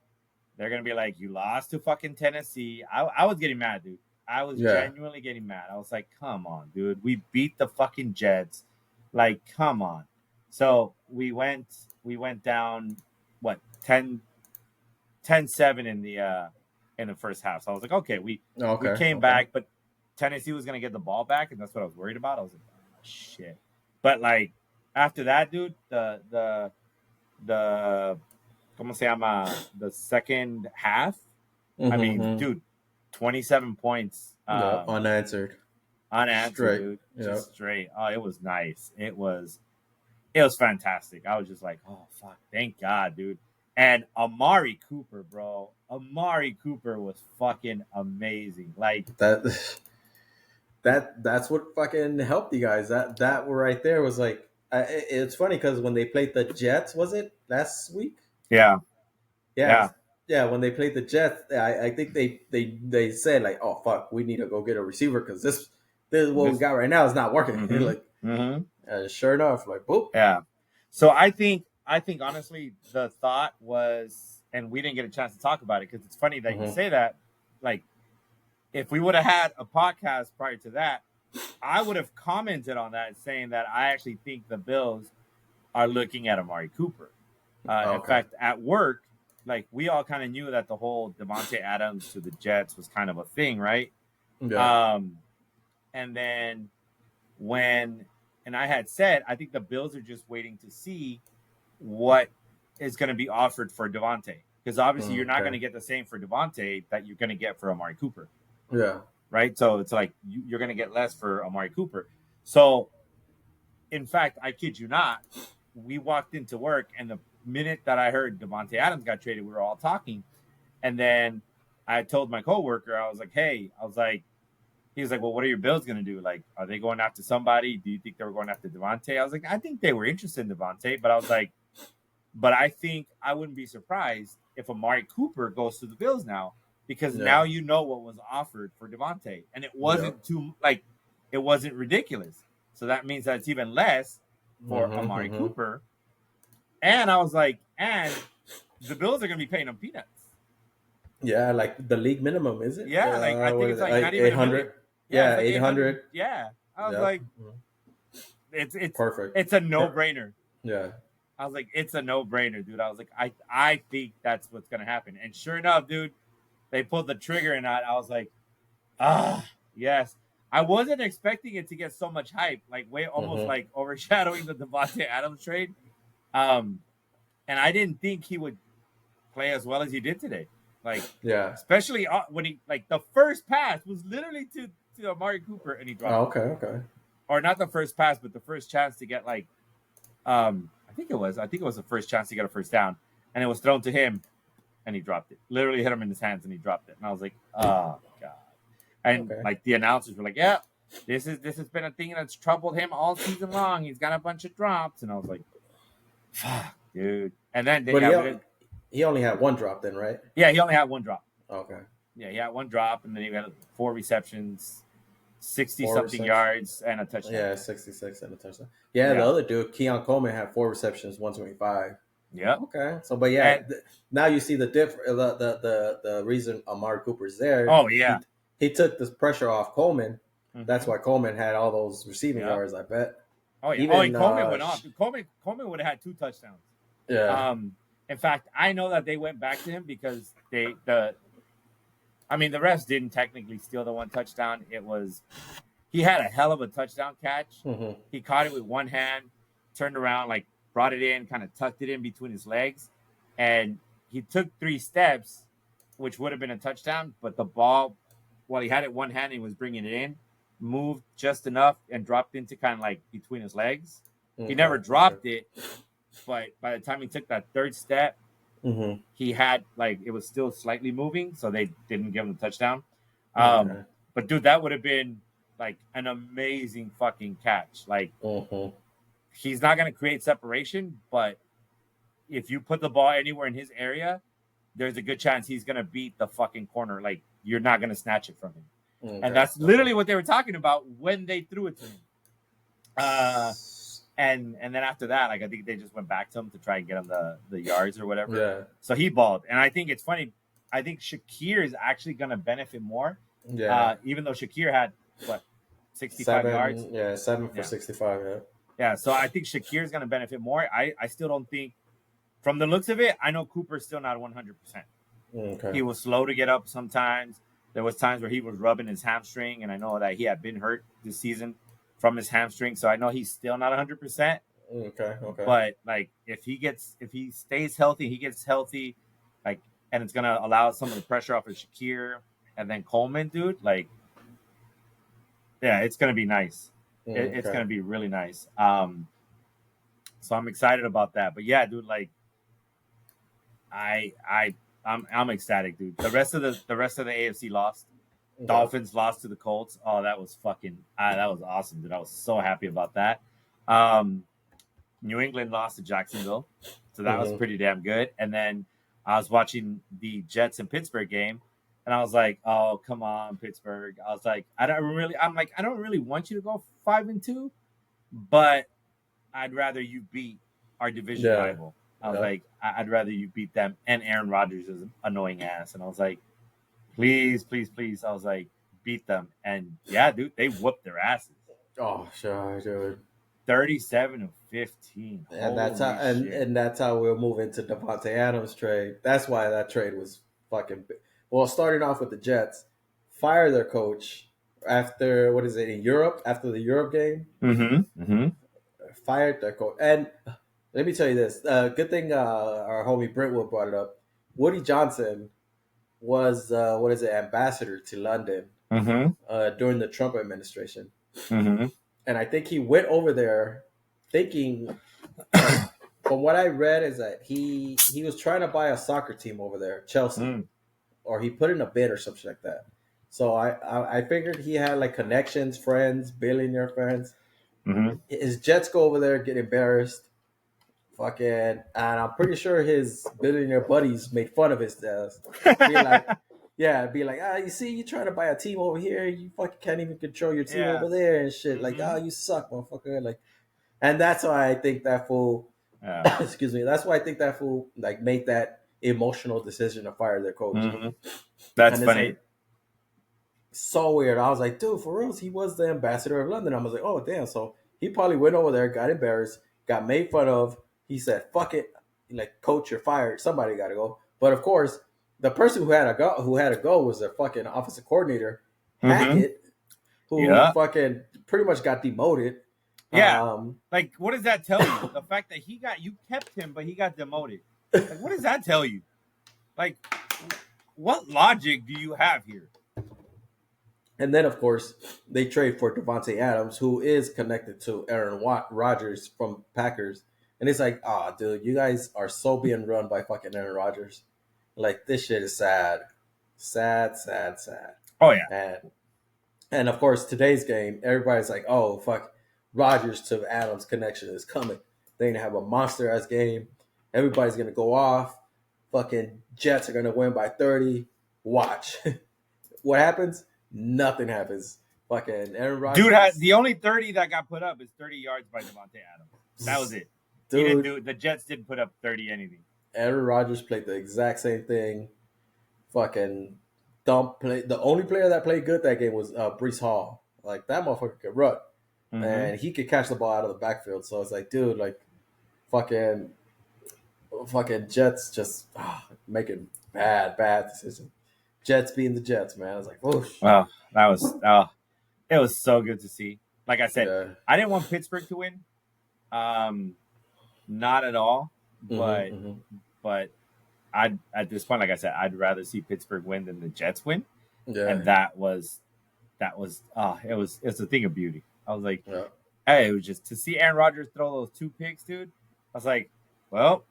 They're gonna be like, you lost to fucking Tennessee. I was getting mad, dude. I was genuinely getting mad. I was like, come on, dude. We beat the fucking Jets. Like, come on. So we went down, what, 10-7 in the first half. So I was like, okay, we came back, but Tennessee was gonna get the ball back, and that's what I was worried about. I was like, oh, shit. But like after that, dude, the ¿cómo se llama? The second half. I mean, dude, 27 points. Unanswered. Straight. Dude. Just straight. Oh, it was nice. It was fantastic. I was just like, oh, fuck. Thank God, dude. And Amari Cooper, bro. Amari Cooper was fucking amazing. Like that's what fucking helped you guys. That right there was like, it's funny because when they played the Jets, was it last week? Yeah. When they played the Jets, I think they said like, oh fuck, we need to go get a receiver because this what we got right now is not working. Like, sure enough, like, boop. Yeah. So I think honestly, the thought was, and we didn't get a chance to talk about it because it's funny that you say that. Like, if we would have had a podcast prior to that, I would have commented on that, saying that I actually think the Bills are looking at Amari Cooper. In fact, at work, like we all kind of knew that the whole Davante Adams to the Jets was kind of a thing, right? Yeah. And then and I had said, I think the Bills are just waiting to see what is going to be offered for Davante, because obviously you're not going to get the same for Davante that you're going to get for Amari Cooper. Yeah. Right. So it's like you're going to get less for Amari Cooper. So, in fact, I kid you not, we walked into work, and the minute that I heard Davante Adams got traded, we were all talking. And then I told my coworker, I was like, hey, he was like, well, what are your Bills going to do? Like, are they going after somebody? Do you think they were going after Davante? I was like, I think they were interested in Davante, but I was like, but I think I wouldn't be surprised if Amari Cooper goes to the Bills now, because now you know what was offered for Davante, and it wasn't it wasn't ridiculous. So that means that it's even less for Amari Cooper. And I was like, and the Bills are going to be paying him peanuts. Yeah, like the league minimum, is it? Yeah, like I think it's like not even 800. Yeah, 800. Yeah, I was like, it's perfect. It's a no-brainer. Yeah, I was like, it's a no-brainer, dude. I was like, I think that's what's going to happen. And sure enough, dude, they pulled the trigger, and I was like, yes. I wasn't expecting it to get so much hype, like almost like overshadowing the Davante Adams trade. And I didn't think he would play as well as he did today. Like, especially when he, like, the first pass was literally to Amari Cooper, and he dropped. Oh, okay. Or not the first pass, but the first chance to get, like, I think it was the first chance to get a first down, and it was thrown to him, and he dropped it. Literally hit him in his hands, and he dropped it. And I was like, oh god. And like the announcers were like, yeah, this has been a thing that's troubled him all season long. He's got a bunch of drops, and I was like, fuck, dude. And then he only had one drop then, right? Yeah, he only had one drop. Okay. Yeah, he had one drop, and then he had 4 receptions, 60-something yards, and a touchdown. Yeah, 66 and a touchdown. Yeah, the other dude, Keon Coleman, had 4 receptions, 125. Yep. Okay. So, but yeah, And now you see the reason Amari Cooper's there. oh yeah. He took this pressure off Coleman. That's Mm-hmm. why Coleman had all those receiving Yep. yards. I bet. Oh yeah. Oh, and Even Coleman went off. Dude, Coleman would have had 2 touchdowns. yeah. In fact, I know that they went back to him because the refs didn't technically steal the 1 touchdown. It was he had a hell of a touchdown catch. Mm-hmm. He caught it with one hand, turned around, like brought it in, kind of tucked it in between his legs, and he took 3 steps, which would have been a touchdown. But the ball, while he had it one hand and he was bringing it in, moved just enough and dropped into kind of like between his legs. He never dropped it, but by the time he took that 3rd step, Mm-hmm. he had like it was still slightly moving, so they didn't give him the touchdown. Okay. But dude, that would have been like an amazing fucking catch. Like Mm-hmm. he's not gonna create separation, but if you put the ball anywhere in his area, there's a good chance he's gonna beat the fucking corner. Like you're not gonna snatch it from him. Okay. And that's literally what they were talking about when they threw it to him. And then after that, like I think they just went back to him to try and get him the yards or whatever. Yeah. So he balled, and I think it's funny. I think Shakir is actually going to benefit more. Yeah. Even though Shakir had what 65 yards. Yeah, 7 for 65. Yeah. Yeah. So I think Shakir is going to benefit more. I still don't think, from the looks of it, I know Cooper's still not 100%. Okay. He was slow to get up sometimes. There was times where he was rubbing his hamstring, and I know that he had been hurt this season from his hamstring, so I know he's still not 100%. Okay. But like, if he stays healthy, he gets healthy, like, and it's gonna allow some of the pressure off of Shakir and then Coleman, dude. Like, yeah, it's gonna be nice. It's gonna be really nice. So I'm excited about that. But yeah, dude, like, I'm ecstatic, dude. The rest of the AFC lost. Dolphins lost to the Colts. Oh, that was awesome, dude. I was so happy about that. New England lost to Jacksonville, so that was pretty damn good. And then I was watching the Jets and Pittsburgh game, and I was like, "Oh, come on, Pittsburgh!" I was like, I don't really want you to go 5-2, but I'd rather you beat our division rival. I was like, I'd rather you beat them and Aaron Rodgers is an annoying ass. And I was like, please. I was like, beat them. And yeah, dude, they whooped their asses. Oh, sure, dude. 37-15. And that's how we'll move into Devontae Adams trade. That's why that trade was fucking big. Well, starting off with the Jets, fire their coach after in Europe, after the Europe game. Mm-hmm. Fired their coach. And let me tell you this. Good thing our homie Brentwood brought it up. Woody Johnson was ambassador to London during the Trump administration. Mm-hmm. And I think he went over there thinking, from what I read, is that he was trying to buy a soccer team over there, Chelsea, or he put in a bid or something like that. So I figured he had like connections, friends, billionaire friends. Mm-hmm. His Jets go over there, get embarrassed, fucking, and I'm pretty sure his billionaire buddies made fun of his desk. Be like, you see, you trying to buy a team over here, you fucking can't even control your team over there and shit. Like, you suck, motherfucker. Like, and that's why I think that fool. Excuse me. That's why I think that fool like made that emotional decision to fire their coach. Mm-hmm. That's funny. Like, so weird. I was like, dude, for real, he was the ambassador of London. I was like, oh damn. So he probably went over there, got embarrassed, got made fun of. He said, fuck it, like, coach, you're fired. Somebody got to go. But of course, the person who had to go was their fucking offensive coordinator, Hackett, who fucking pretty much got demoted. Yeah. Like, what does that tell you? The fact that you kept him, but he got demoted. Like, what does that tell you? Like, what logic do you have here? And then, of course, they trade for Devontae Adams, who is connected to Aaron Rodgers from Packers. And it's like, dude, you guys are so being run by fucking Aaron Rodgers. Like, this shit is sad. Sad. Oh, yeah. And of course, today's game, everybody's like, oh, fuck, Rodgers to Adams connection is coming. They're going to have a monster-ass game. Everybody's going to go off. Fucking Jets are going to win by 30. Watch. What happens? Nothing happens. Fucking Aaron Rodgers. Dude, the only 30 that got put up is 30 yards by Devontae Adams. That was it. dude. The Jets didn't put up 30 anything. Aaron Rodgers played the exact same thing. Fucking dump play. The only player that played good that game was Brees Hall. Like that motherfucker could run, and he could catch the ball out of the backfield. So it's like, dude, like fucking Jets just making bad decisions. Jets being the Jets, man. I was like, whoosh. Wow, it was so good to see. Like I said, Yeah. I didn't want Pittsburgh to win, not at all. But but at this point, like I said, I'd rather see Pittsburgh win than the Jets win. Yeah. And it was a thing of beauty. I was like, Yeah. hey, it was just to see Aaron Rodgers throw those 2 picks, dude. I was like, well,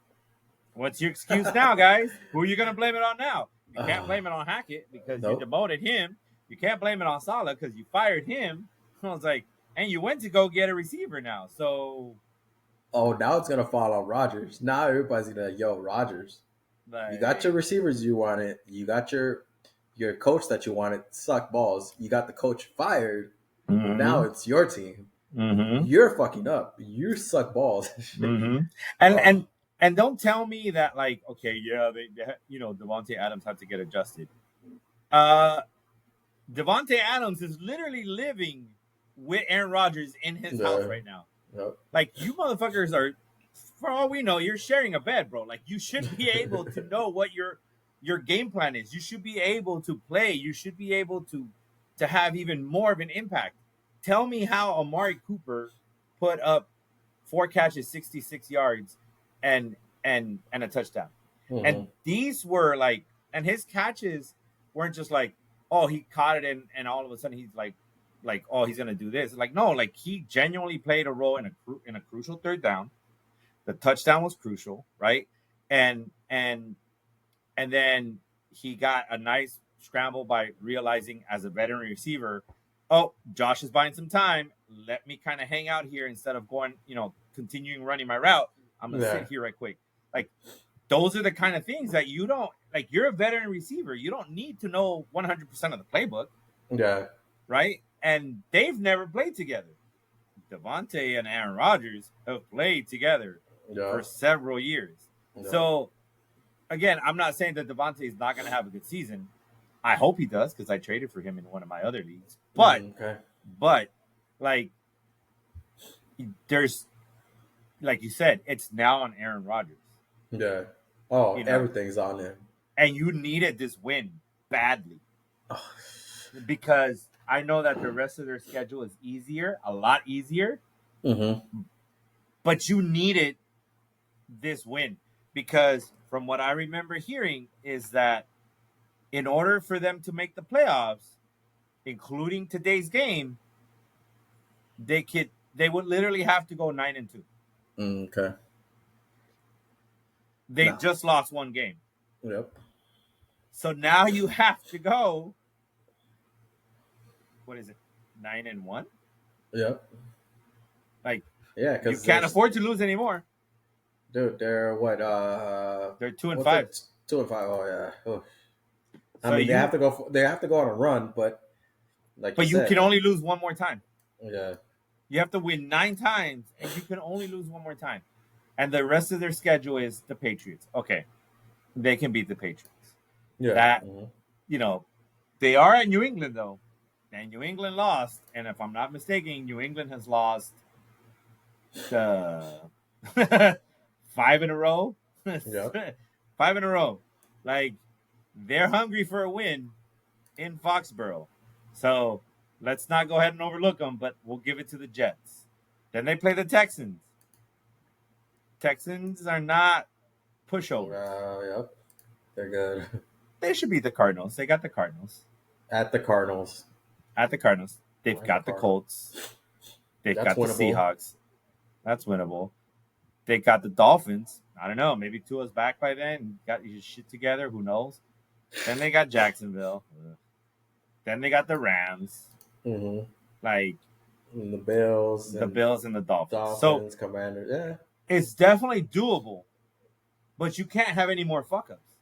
what's your excuse now, guys? Who are you gonna blame it on now? You can't blame it on Hackett because you demoted him. You can't blame it on Saleh because you fired him. I was like, and you went to go get a receiver now. So, now it's gonna fall on Rodgers. Now everybody's gonna Rodgers. like, You got your receivers you wanted. You got your coach that you wanted suck balls. You got the coach fired. Now it's your team. You're fucking up. You suck balls. And don't tell me that, like, okay, yeah, they Devontae Adams had to get adjusted. Devontae Adams is literally living with Aaron Rodgers in his house right now. Yep. Like, you motherfuckers are, for all we know, you're sharing a bed, bro. Like, you should be able to know what your game plan is. You should be able to play. You should be able to have even more of an impact. Tell me how Amari Cooper put up 4 catches, 66 yards, and a touchdown. And these were like, and his catches weren't just like, oh, he caught it and all of a sudden he's like, oh, he's gonna do this. Like, no, like he genuinely played a role in a crucial 3rd down. The touchdown was crucial, right? And then he got a nice scramble by realizing as a veteran receiver, oh, Josh is buying some time. Let me kind of hang out here instead of going, continuing running my route. I'm going to sit here right quick. Like, those are the kind of things that you don't, like, you're a veteran receiver. You don't need to know 100% of the playbook. Yeah. Right? And they've never played together. Devontae and Aaron Rodgers have played together for several years. Yeah. So, again, I'm not saying that Devontae is not going to have a good season. I hope he does because I traded for him in one of my other leagues. But, like, there's, like you said, it's now on Aaron Rodgers. Yeah. Oh, everything's on him. And you needed this win badly. Because I know that the rest of their schedule is a lot easier. But you needed this win. Because from what I remember hearing is that in order for them to make the playoffs, including today's game, they would literally have to go 9-2. Okay. They just lost 1 game. Yep. So now you have to go, what is it, 9-1? Yep. Like, yeah, because you can't afford to lose anymore. Dude, they're what? They're 2-5. 2-5. Oh yeah. Oh. I So mean, they have to go. They have to go on a run, but you can only lose 1 more time. Yeah. You have to win 9 times, and you can only lose 1 more time. And the rest of their schedule is the Patriots. Okay, they can beat the Patriots. Yeah. That they are at New England though, and New England lost. And if I'm not mistaken, New England has lost 5 in a row. Yep. 5 in a row. Like, they're hungry for a win in Foxborough. So let's not go ahead and overlook them, but we'll give it to the Jets. Then they play the Texans. Texans are not pushovers. Yep. They're good. They should beat the Cardinals. They got the Cardinals. At the Cardinals. They've got the Colts. They've got the Seahawks. That's winnable. They got the Dolphins. I don't know. Maybe Tua's back by then. Got his shit together. Who knows? Then they got Jacksonville. Then they got the Rams. Like, and the Bills. The Bills and the Dolphins. So, Commanders. Yeah. It's definitely doable. But you can't have any more fuck-ups.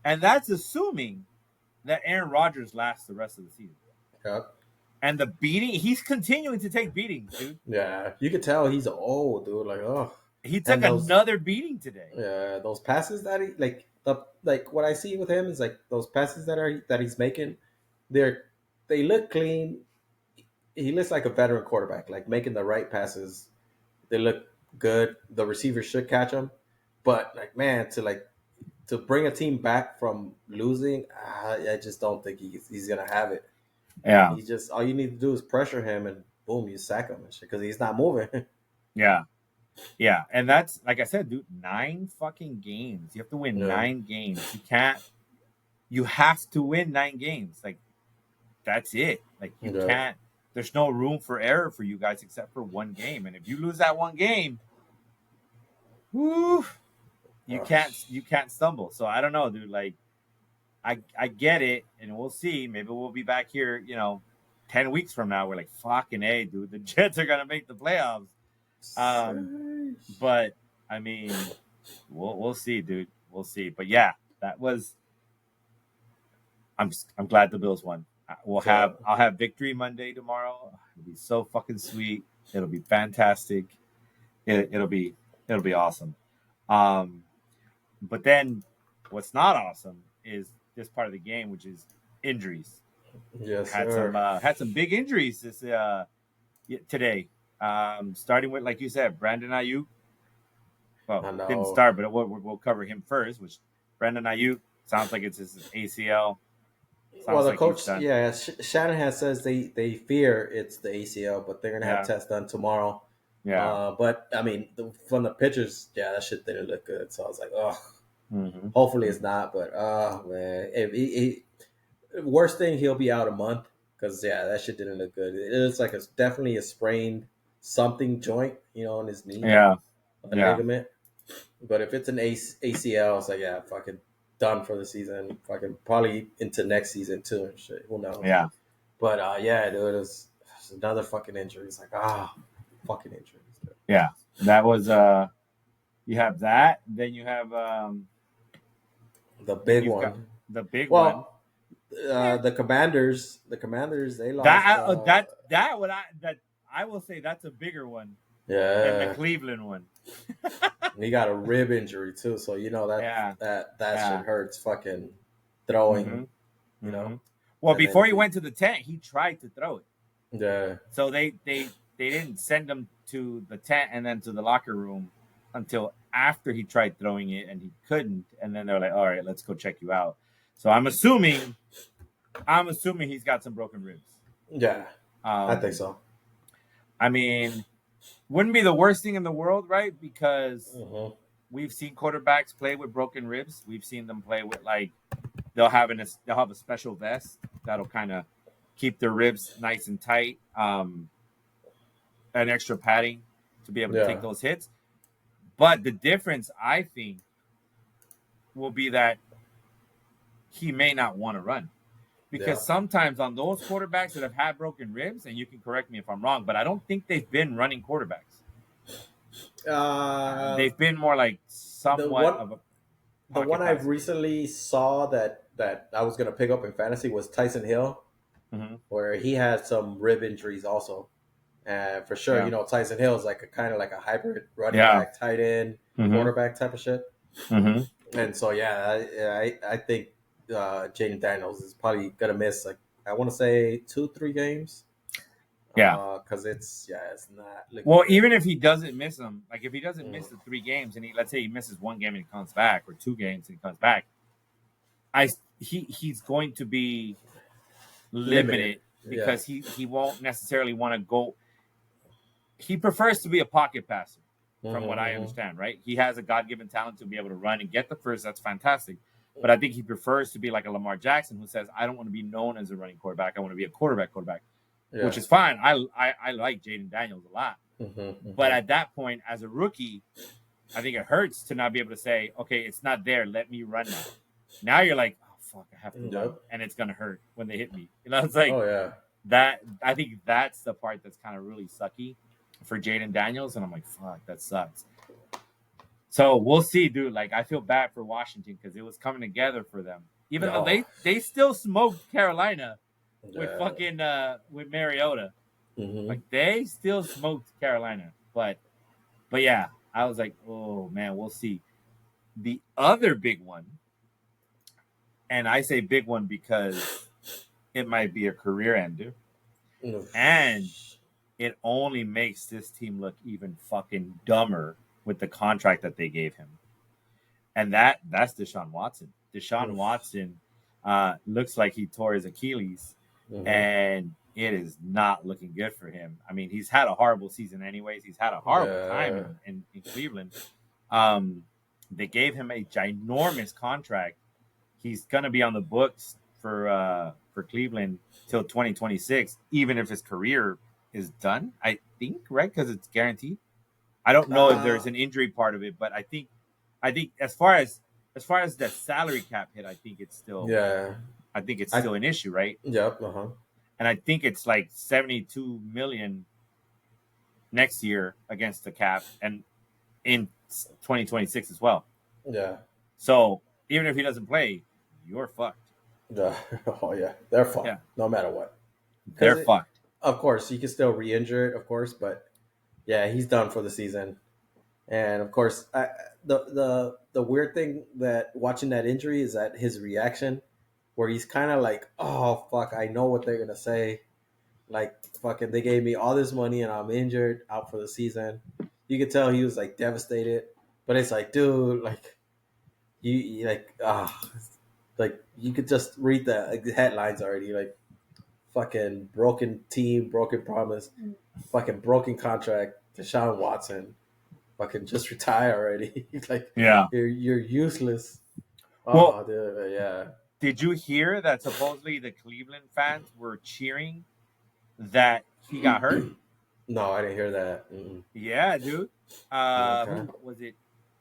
And that's assuming that Aaron Rodgers lasts the rest of the season. Yep. And the beating, he's continuing to take beatings, dude. Yeah, you could tell he's old, dude. Like, oh, He took and another beating today. those passes that he like what I see with him is like those passes that he's making, they're they look clean. He looks like a veteran quarterback, like making the right passes. They look good. The receiver should catch them, but like man, to bring a team back from losing, I just don't think he's gonna have it. Yeah. He just all you need to do is pressure him, and boom, you sack him and shit because he's not moving. Yeah. Yeah. And that's, like I said, dude, 9 fucking games. You have to win Yeah. 9 games. You have to win 9 games. Like, that's it. Like, you Yeah. can't, there's no room for error for you guys except for one game. And if you lose that one game, whoo, you can't stumble. So I don't know, dude. Like, I get it, and we'll see. Maybe we'll be back here, 10 weeks from now. We're like, fucking A, dude. The Jets are gonna make the playoffs. But I mean, we'll see, dude. We'll see. But yeah, that was. I'm glad the Bills won. I'll have victory Monday tomorrow. It'll be so fucking sweet. It'll be fantastic. It'll be awesome. But then, what's not awesome is this part of the game, which is injuries. Yes, Had some big injuries today. Starting with, like you said, Brandon Ayuk. Well, didn't start, but we'll cover him first. Which Brandon Ayuk sounds like it's his ACL. Well, the coach, Shanahan says they fear it's the ACL, but they're gonna have tests done tomorrow. Yeah. But I mean, from the pictures, that shit didn't look good. So I was like, oh, hopefully it's not. But man, if worst thing, he'll be out a month because that shit didn't look good. It looks like it's definitely a sprained something joint, in his knee. Yeah. Ligament. But if it's an ACL, it's like fucking done for the season. Fucking probably into next season too and shit. Who knows? Yeah. But dude, it's another fucking injury. It's like fucking injuries. Dude. Yeah, that was you have that, then you have the big one. The big one. The Commanders, they lost I will say that's a bigger one. Yeah. Than the Cleveland one. He got a rib injury too, so that shit hurts fucking throwing. Well, before he went to the tent, he tried to throw it. Yeah. So they didn't send him to the tent and then to the locker room until after he tried throwing it and he couldn't, and then they're like, "All right, let's go check you out." So I'm assuming he's got some broken ribs. Yeah, I think so. I mean, wouldn't be the worst thing in the world, right? Because we've seen quarterbacks play with broken ribs. We've seen them play with they'll have a special vest that'll kind of keep their ribs nice and tight, an extra padding to be able to take those hits. But the difference, I think, will be that he may not want to run. Because sometimes on those quarterbacks that have had broken ribs, and you can correct me if I'm wrong, but I don't think they've been running quarterbacks. They've been more like somewhat of a. The one I've recently saw that I was going to pick up in fantasy was Tyson Hill, where he had some rib injuries also. And for sure, Tyson Hill is kind of like a hybrid running back, tight end, quarterback type of shit. And so, I think Jaden Daniels is probably going to miss, I want to say 2-3 games. Yeah. Because it's not. Well, even if he doesn't miss them, if he doesn't miss the 3 games and let's say he misses 1 game and he comes back, or 2 games and he comes back, he's going to be limited because he won't necessarily want to go. He prefers to be a pocket passer, from what I understand, right? He has a God-given talent to be able to run and get the first. That's fantastic. But I think he prefers to be like a Lamar Jackson, who says, I don't want to be known as a running quarterback. I want to be a quarterback, which is fine. I like Jaden Daniels a lot. But at that point, as a rookie, I think it hurts to not be able to say, okay, it's not there. Let me run now. Now you're like, oh, fuck, I have to run. And it's going to hurt when they hit me. It's like that. I think that's the part that's kind of really sucky for Jaden Daniels. And I'm like, fuck, that sucks. So we'll see, dude. I feel bad for Washington because it was coming together for them. Even though they still smoked Carolina. with Yeah. fucking with Mariota. Hmm. Like they still smoked Carolina, but yeah, I was like, oh man, we'll see. The other big one, and I say big one because it might be a career ender, and it only makes this team look even fucking dumber with the contract that they gave him. And that's Deshaun Watson. Deshaun Watson looks like he tore his Achilles, Hmm. and it is not looking good for him. I mean, he's had a horrible season, anyways. He's had a horrible time Yeah. in Cleveland. Um, they gave him a ginormous contract. He's gonna be on the books for Cleveland till 2026, even if his career is done. I think, right, because it's guaranteed. I don't know if Uh, there's an injury part of it, but I think as far as the salary cap hit, yeah. I think it's I still an issue, right? Yep. Uh-huh. And I think it's like 72 million next year against the cap and in 2026 as well. Yeah. So even if he doesn't play, you're fucked. Yeah. Oh yeah. They're fucked Yeah, no matter what. they're Because fucked. of course you can still re-injure it, of course, but yeah, he's done for the season. And of course, the weird thing that watching that injury is that his reaction, where he's kind of like, "Oh fuck, I know what they're gonna say." Like fucking, they gave me all this money and I'm injured, out for the season. You could tell he was like devastated. But it's like, dude, like like like you could just read the headlines already. Like fucking broken team, broken promise, fucking broken contract. Deshaun Watson, fucking just retire already. Like Yeah. you're useless. Well, Oh, dude, yeah. did you hear that supposedly the Cleveland fans were cheering that he got hurt? No, I didn't hear that. Yeah, dude. Okay. Who was it?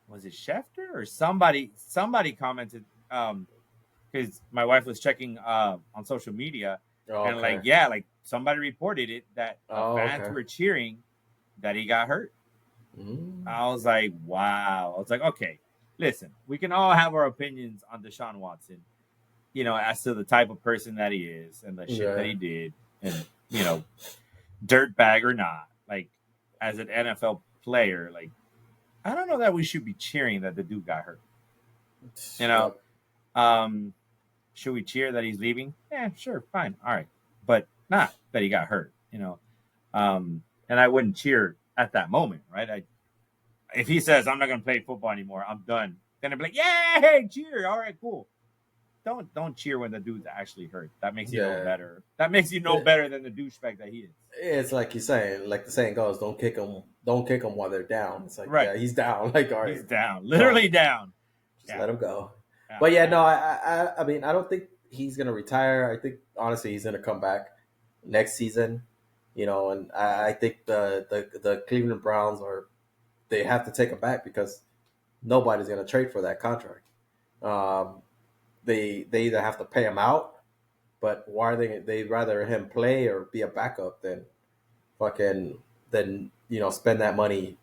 Was it Schefter or somebody? Somebody commented because my wife was checking on social media, Oh, and like okay. yeah, like somebody reported it that the Oh, fans okay. were cheering that he got hurt. Mm. I was like, wow. I was like, okay, listen, we can all have our opinions on Deshaun Watson, as to the type of person that he is and the shit that Yeah. he did, and dirt bag or not, like as an NFL player, like I don't know that we should be cheering that the dude got hurt. You know, Yep. um, should we cheer that he's leaving? Yeah, sure, fine, all right, but not that he got hurt. And I wouldn't cheer at that moment, right? If he says I'm not going to play football anymore, I'm done. Then I'd be like, yeah, hey, cheer, all right, cool. Don't cheer when the dude's actually hurt. That makes you no Yeah. better. That makes you no It- better than the douchebag that he is. It's like you're saying, like the saying goes, don't kick them while they're down. It's like, Right. yeah, he's down. Like, all He's right, down, don't literally down. just Yeah. let him go. Yeah. But yeah, Yeah. no, I mean, I don't think he's gonna retire. I think honestly, he's gonna come back next season. And I think the Cleveland Browns they have to take him back because nobody's gonna trade for that contract. Um, they either have to pay him out, but why are they'd rather him play or be a backup than spend that money,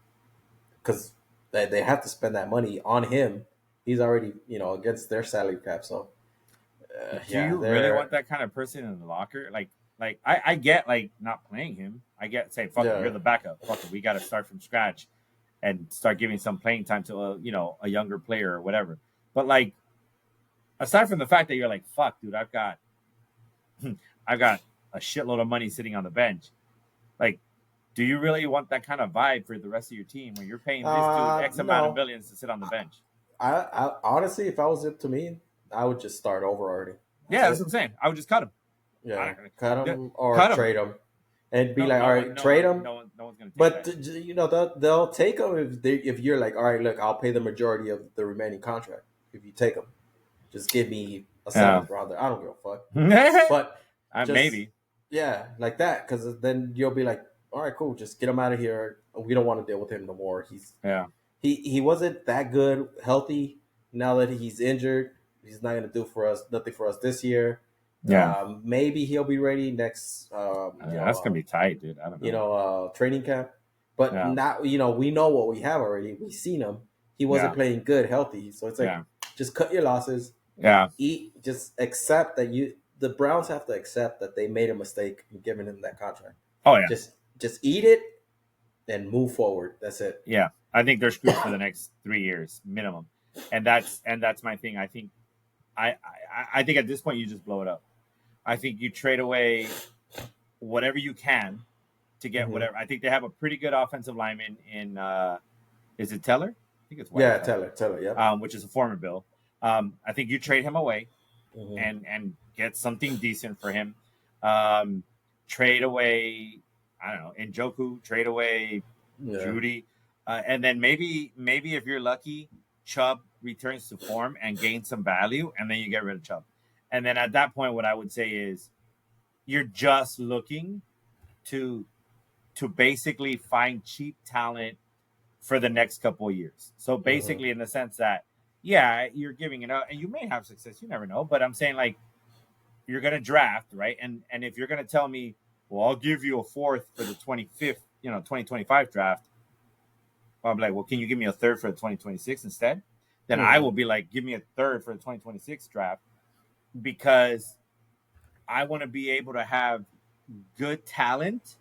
because they have to spend that money on him. He's already against their salary cap. So Do yeah, you really they're want that kind of person in the locker? Like I get like not playing him. I get saying fuck it, you're yeah. the backup. Fuck it, we got to start from scratch and start giving some playing time to a younger player or whatever. But like aside from the fact that you're like fuck, dude, I've got a shitload of money sitting on the bench. Like, do you really want that kind of vibe for the rest of your team when you're paying this dude X amount of No. millions to sit on the bench? I honestly, if I was up to me, I would just start over already. That's Yeah, that's what it. I'm saying. I would just cut him. I'm Yeah, not cut gonna him or cut him. trade him, and be No, like, all no one, right, trade him. no one's gonna take But that. they'll take him if you're like, all right, look, I'll pay the majority of the remaining contract if you take him. Just give me a Yeah, seventh rounder. I don't give a fuck. But just maybe. yeah, like that, because then you'll be like, all right, cool, just get him out of here. We don't want to deal with him no more. Yeah, He wasn't that good healthy. Now that he's injured, he's not going to do for us nothing for us this year. yeah. Maybe he'll be ready next Yeah, that's gonna be tight, dude. I don't know. training camp. But Yeah, not we know what we have already. We've seen him. He wasn't yeah, playing good healthy. So it's like yeah, just cut your losses. yeah, Just accept that the Browns have to accept that they made a mistake in giving him that contract. Oh yeah, Just eat it and move forward. That's it. yeah. I think they're screwed for the next 3 years minimum, and that's my thing. I think I think at this point you just blow it up. I think you trade away whatever you can to get whatever. I think they have a pretty good offensive lineman in. Is it Teller? I think it's White. Yeah, Teller. Yeah. Which is a former Bill. I think you trade him away Mm-hmm. and get something decent for him. Trade away, I don't know, Njoku. Trade away Yeah. Judy, and then maybe if you're lucky, Chubb returns to form and gains some value, and then you get rid of Chubb. And then at that point, what I would say is you're just looking to basically find cheap talent for the next couple of years. So basically, in the sense that, yeah, you're giving it up, and you may have success. You never know. But I'm saying, like, you're going to draft, right? And if you're going to tell me, well, I'll give you a fourth for the 25th, 2025 draft, I'll be like, well, can you give me a third for the 2026 instead? Then I will be like, give me a third for the 2026 draft, because I want to be able to have good talent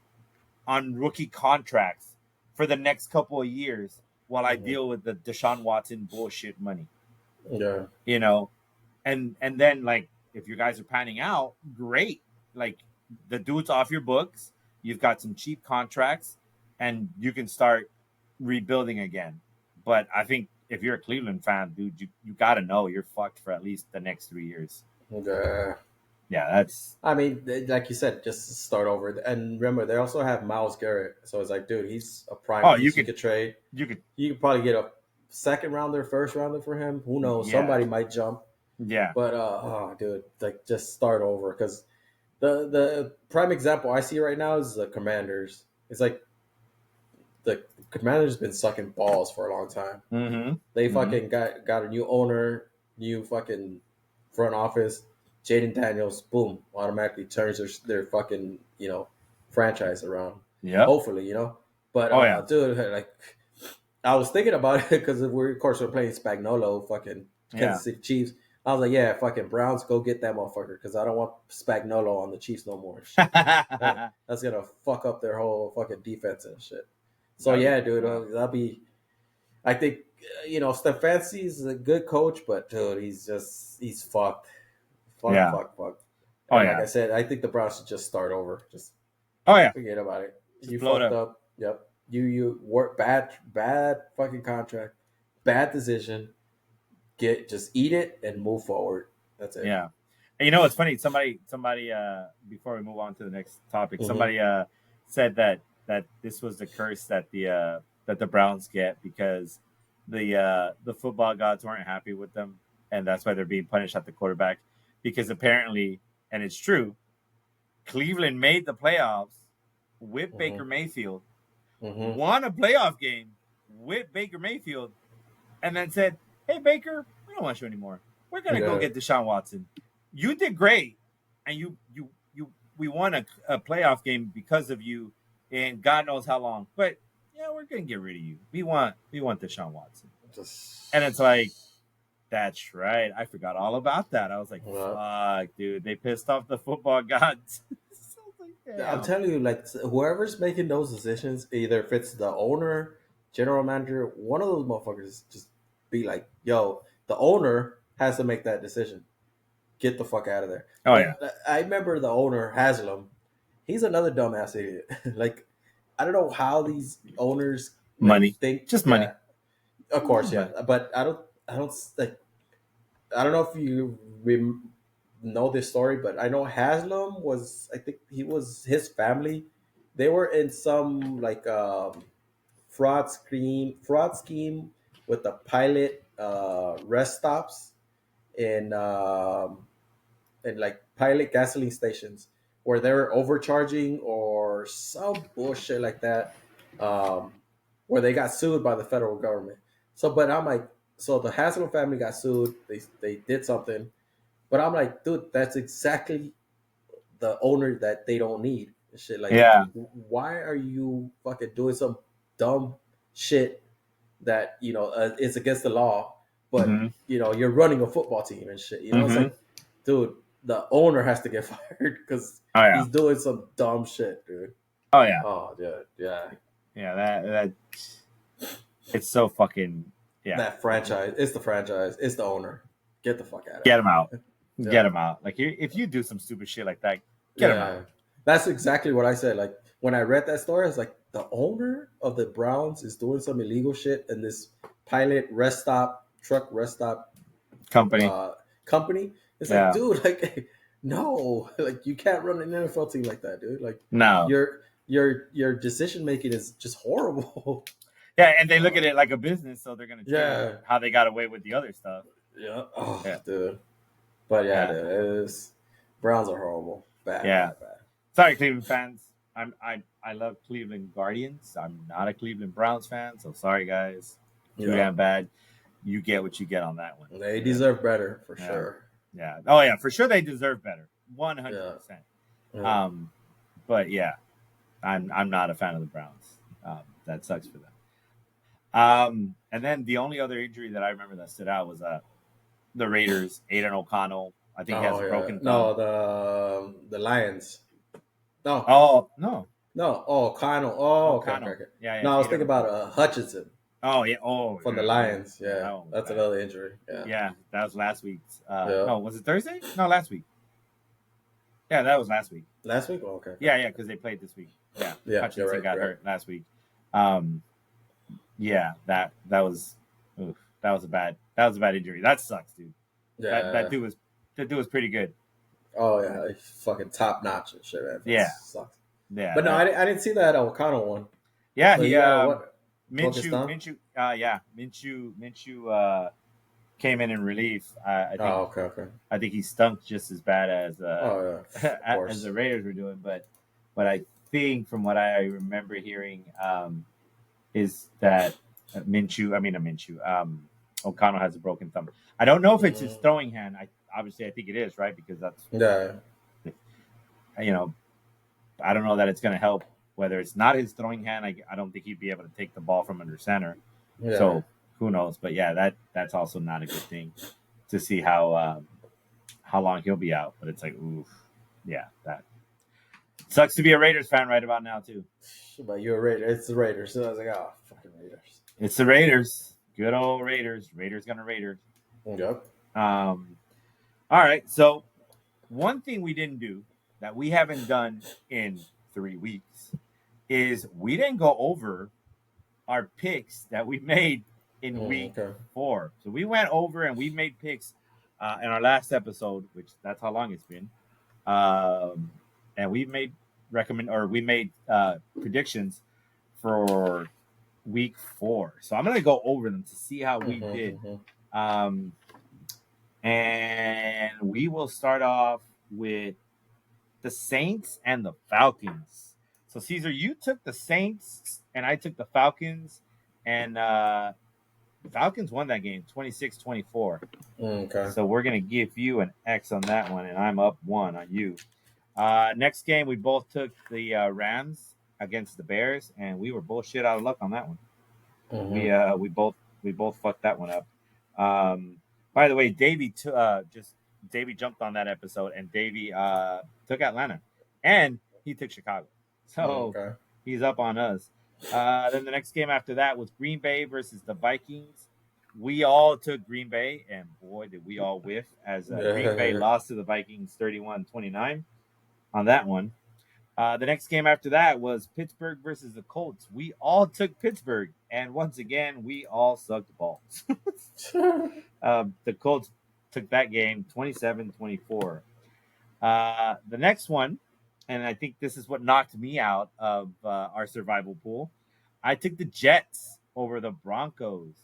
on rookie contracts for the next couple of years while I deal with the Deshaun Watson bullshit money. Yeah. And then, like, if you guys are panning out, great. Like, the dude's off your books. You've got some cheap contracts, and you can start rebuilding again. But I think if you're a Cleveland fan, dude, you got to know you're fucked for at least the next 3 years. Yeah, that's. I mean, like you said, just start over. And remember, they also have Myles Garrett, so it's like, dude, he's a prime piece you could trade. You could probably get a second rounder, first rounder for him. Who knows? Yeah. Somebody might jump. Yeah. But dude, like, just start over, because the prime example I see right now is the Commanders. It's like the Commanders been sucking balls for a long time. Mm-hmm. They fucking got a new owner, new fucking front office. Jaden Daniels, boom, automatically turns their fucking, franchise around. Yeah. Hopefully, But dude, like, I was thinking about it because we're playing Spagnuolo, fucking Kansas City Chiefs. I was like, yeah, fucking Browns, go get that motherfucker, because I don't want Spagnuolo on the Chiefs no more. That's gonna fuck up their whole fucking defense and shit. So yeah, dude, that'll be. I think Stefanski's a good coach, but dude, he's fucked. Fuck. Like I said, I think the Browns should just start over. Just forget about it. Just you fucked up. Yep. You work bad fucking contract, bad decision. Just eat it and move forward. That's it. Yeah. And it's funny. Somebody. Before we move on to the next topic, somebody said that this was the curse that the Browns get, because the football gods weren't happy with them, and that's why they're being punished at the quarterback. Because apparently, and it's true, Cleveland made the playoffs with Baker Mayfield, won a playoff game with Baker Mayfield, and then said, "Hey Baker, we don't want you anymore. We're gonna go get Deshaun Watson. You did great, and we won a playoff game because of you, and God knows how long. But yeah, we're gonna get rid of you. We want Deshaun Watson." And it's like, that's right. I forgot all about that. I was like, fuck, dude. They pissed off the football gods. I'm telling you, like, whoever's making those decisions, either if it's the owner, general manager, one of those motherfuckers just be like, yo, the owner has to make that decision. Get the fuck out of there. I remember the owner, Haslam. He's another dumbass idiot. Like, I don't know how these owners think. Just money. Of course, yeah. But I don't like. I don't know if you know this story, but I know Haslam was. I think his family. They were in some like fraud scheme with the pilot rest stops in like pilot gasoline stations where they were overcharging or some bullshit like that, where they got sued by the federal government. But I'm like, so the Haslam family got sued. They did something, but I'm like, dude, that's exactly the owner that they don't need. Shit, like, why are you fucking doing some dumb shit that is against the law, but you're running a football team and shit. It's like, dude, the owner has to get fired because Oh yeah. he's doing some dumb shit, dude. Oh yeah. Oh yeah. Yeah. That it's so fucking yeah. That franchise, it's the franchise, it's the owner. Get the fuck out of Get him here. out. Get Yeah, him out. Like if you do some stupid shit like that, get him out. yeah. That's exactly what I said. Like when I read that story, I was like, the owner of the Browns is doing some illegal shit, and this pilot truck rest stop Company. company. It's like, Yeah. dude, like, no, like you can't run an NFL team like that, dude. Like No. your decision making is just horrible. Yeah, and they look at it like a business, so they're gonna change Yeah, how they got away with the other stuff. yeah. Oh, Yeah. dude. But yeah, Yeah. dude, it is. Browns are horrible. Bad, Yeah. bad. Sorry, Cleveland fans. I love Cleveland Guardians. I'm not a Cleveland Browns fan, so sorry guys. Too Yeah, damn bad. You get what you get on that one. they deserve better for Yeah. sure. Yeah. Oh yeah, for sure they deserve better. 100%. Yeah. But yeah, I'm not a fan of the Browns. That sucks for them. And then the only other injury that I remember that stood out was the Raiders, Aiden O'Connell. I think he has a broken thumb. No, the Lions. No, Oh no. no. Oh, Connell. Oh, okay. O'Connell. Yeah. No, I was Aiden thinking about O'Connell. Hutchinson Oh yeah. Oh, from the yeah, Lions. yeah, Yeah, that one was that's bad. another injury. Yeah. Yeah, that was last week's. Yeah. No, was it Thursday? No, last week. Yeah, that was last week. Last week. Oh, okay. Yeah, because they played this week. Yeah, Yeah, Hutchinson you're right, got you're hurt last week. Yeah, that was that was a bad injury. That sucks, dude. Yeah. That dude was pretty good. Oh yeah, he's fucking top notch and shit, man. That Yeah. sucks. Yeah, But no, I didn't see that O'Connell one. yeah, So he what? Broke his thumb? Minshew came in relief. I think Oh, okay. I think he stunk just as bad as Oh yeah, of as course. the Raiders were doing, but I think from what I remember hearing is that O'Connell has a broken thumb. I don't know if it's his throwing hand. I think it is, right? Because that's Yeah. I don't know that it's going to help. Whether it's not his throwing hand, I don't think he'd be able to take the ball from under center. Yeah. So who knows? But yeah, that's also not a good thing to see how long he'll be out. But it's like, oof, yeah, that sucks to be a Raiders fan right about now too. But you're a Raider. It's the Raiders. So I was like, oh, fucking Raiders. It's the Raiders. Good old Raiders. Raiders gonna Raiders. Yep. All right. So one thing we didn't do that we haven't done in 3 weeks is we didn't go over our picks that we made in week 4. So we went over and we made picks in our last episode, which that's how long it's been. And we made predictions for week 4. So I'm gonna go over them to see how we did. And we will start off with the Saints and the Falcons. So Caesar, you took the Saints and I took the Falcons, and the Falcons won that game 26-24. Okay. So we're gonna give you an X on that one, and I'm up 1 on you. Next game, we both took the Rams against the Bears, and we were both shit out of luck on that one. We both fucked that one up. By the way, Davey jumped on that episode, and Davey took Atlanta, and he took Chicago, so he's up on us. Then the next game after that was Green Bay versus the Vikings. We all took Green Bay, and boy, did we all whiff as Green Bay lost to the Vikings 31-29 on that one. The next game after that was Pittsburgh versus the Colts. We all took Pittsburgh, and once again, we all sucked balls. The Colts took that game 27-24. The next one, and I think this is what knocked me out of our survival pool, I took the Jets over the Broncos.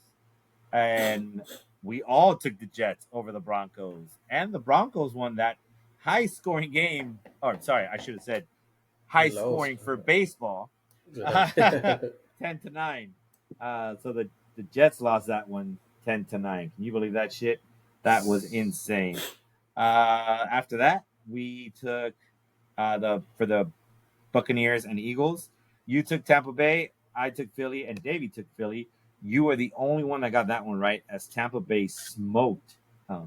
And we all took the Jets over the Broncos. And the Broncos won that high-scoring game. Or, sorry, I should have said high-scoring for baseball. 10-9. So the Jets lost that one 10-9. Can you believe that shit? That was insane. After that, we took for the Buccaneers and Eagles. You took Tampa Bay. I took Philly, and Davey took Philly. You were the only one that got that one right, as Tampa Bay smoked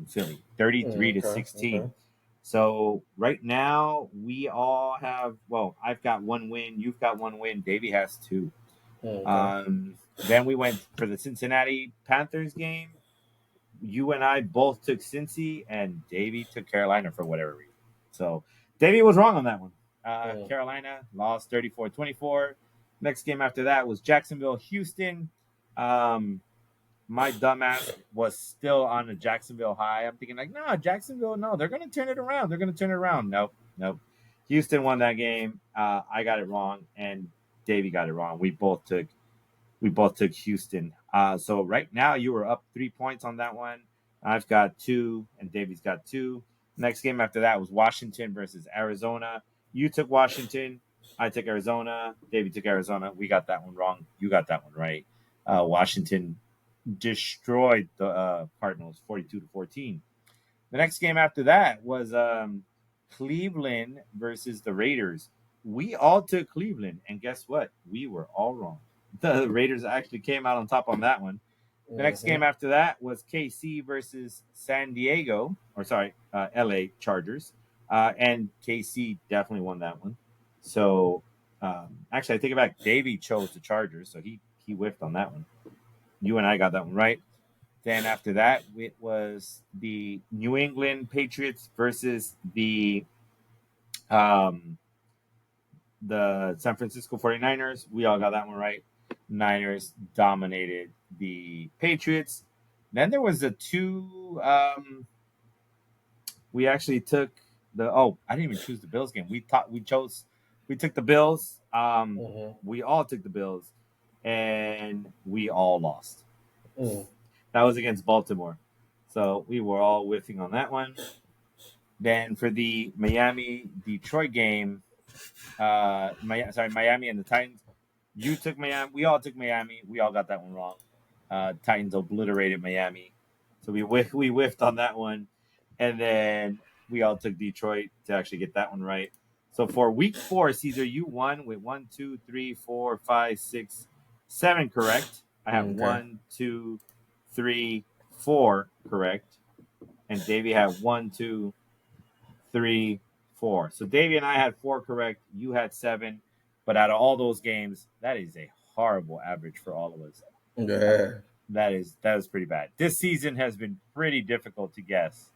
Philly 33-16. So right now we all have. Well, I've got 1 win. You've got 1 win. Davey has 2. Okay. Then we went for the Cincinnati Panthers game. You and I both took Cincy, and Davey took Carolina for whatever reason. So Davey was wrong on that one. Carolina lost 34-24. Next game after that was Jacksonville, Houston. My dumbass was still on the Jacksonville high. I'm thinking like, no, Jacksonville, no, they're going to turn it around. They're going to turn it around. Nope, nope. Houston won that game. I got it wrong, and Davey got it wrong. We both took Houston. So right now you were up 3 points on that one. I've got 2, and Davey's got 2. Next game after that was Washington versus Arizona. You took Washington. I took Arizona. Davey took Arizona. We got that one wrong. You got that one right. Washington destroyed the Cardinals 42-14. The next game after that was Cleveland versus the Raiders. We all took Cleveland, and guess what? We were all wrong. The Raiders actually came out on top on that one. The next game after that was KC versus San Diego, or sorry, LA Chargers, and KC definitely won that one. So actually, I take it back. Davey chose the Chargers, so he whiffed on that one. You and I got that one right. Then after that, it was the New England Patriots versus the San Francisco 49ers. We all got that one right. Niners dominated the Patriots. Then there was the 2 we actually took I didn't even choose the Bills game. We took the Bills. We all took the Bills, and we all lost. That was against Baltimore. So we were all whiffing on that one. Then for the Miami-Detroit game, Miami and the Titans, you took Miami. We all took Miami. We all got that one wrong. Titans obliterated Miami. So we whiffed on that one. And then we all took Detroit to actually get that one right. So for week 4, Caesar, you won with 1, 2, 3, 4, 5, 6, 7 correct. I have 1, 2, 3, 4 correct. And Davey had 1, 2, 3, 4. So Davey and I had 4 correct. You had 7. But out of all those games, that is a horrible average for all of us. Yeah. That is pretty bad. This season has been pretty difficult to guess.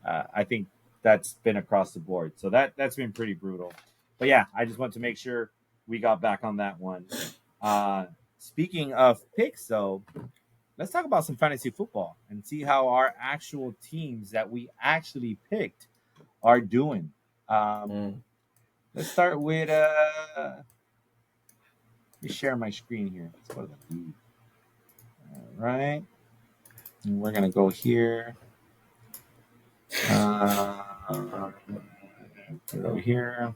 I think that's been across the board. So that's been pretty brutal. But yeah, I just want to make sure we got back on that one. Speaking of picks, though, let's talk about some fantasy football and see how our actual teams that we actually picked are doing. Let's start with let me share my screen here. Let's go to the view. All right. And we're gonna go here. Put it over here.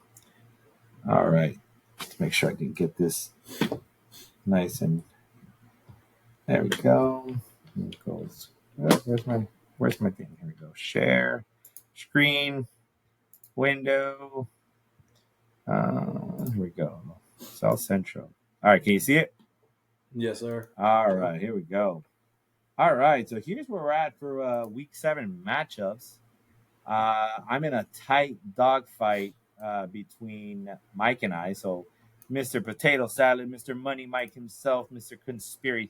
All right. Let's make sure I can get this nice and there we go. Where's my thing? Here we go. Share screen window. Here we go. South Central. All right, can you see it? Yes, sir. All right, here we go. All right, so here's where we're at for week 7 matchups. I'm in a tight dogfight between Mike and I. So, Mr. Potato Salad, Mr. Money Mike himself, Mr. Conspiracy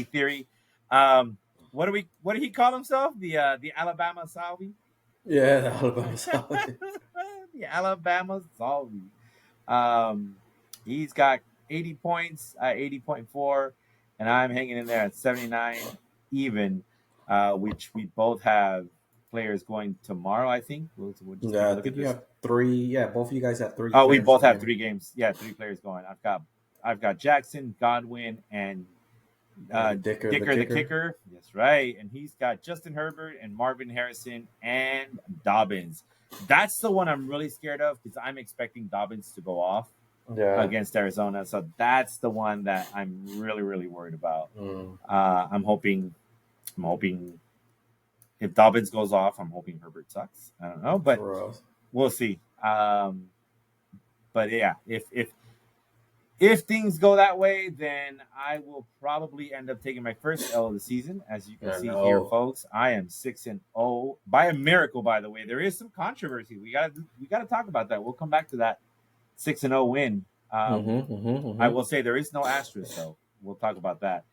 Theory. What did he call himself? The Alabama Salvi? Yeah, the Alabama Salvi. The Alabama Salvi. He's got 80 points, 80.4, and I'm hanging in there at 79 even, which we both have players going tomorrow, I think. We'll just I think you have 3. Yeah, both of you guys have 3. Oh, we both have 3 games. Yeah, 3 players going. I've got Jackson, Godwin, and Dicker the kicker. That's right. And he's got Justin Herbert and Marvin Harrison and Dobbins. That's the one I'm really scared of because I'm expecting Dobbins to go off against Arizona. So that's the one that I'm really, really worried about. I'm hoping if Dobbins goes off, I'm hoping Herbert sucks. I don't know, but we'll see. But yeah, if If things go that way, then I will probably end up taking my first L of the season. As you can I see here, know. folks, I am 6-0 by a miracle. By the way, there is some controversy. We gotta talk about that. We'll come back to that 6-0 win. I will say there is no asterisk, though. We'll talk about that.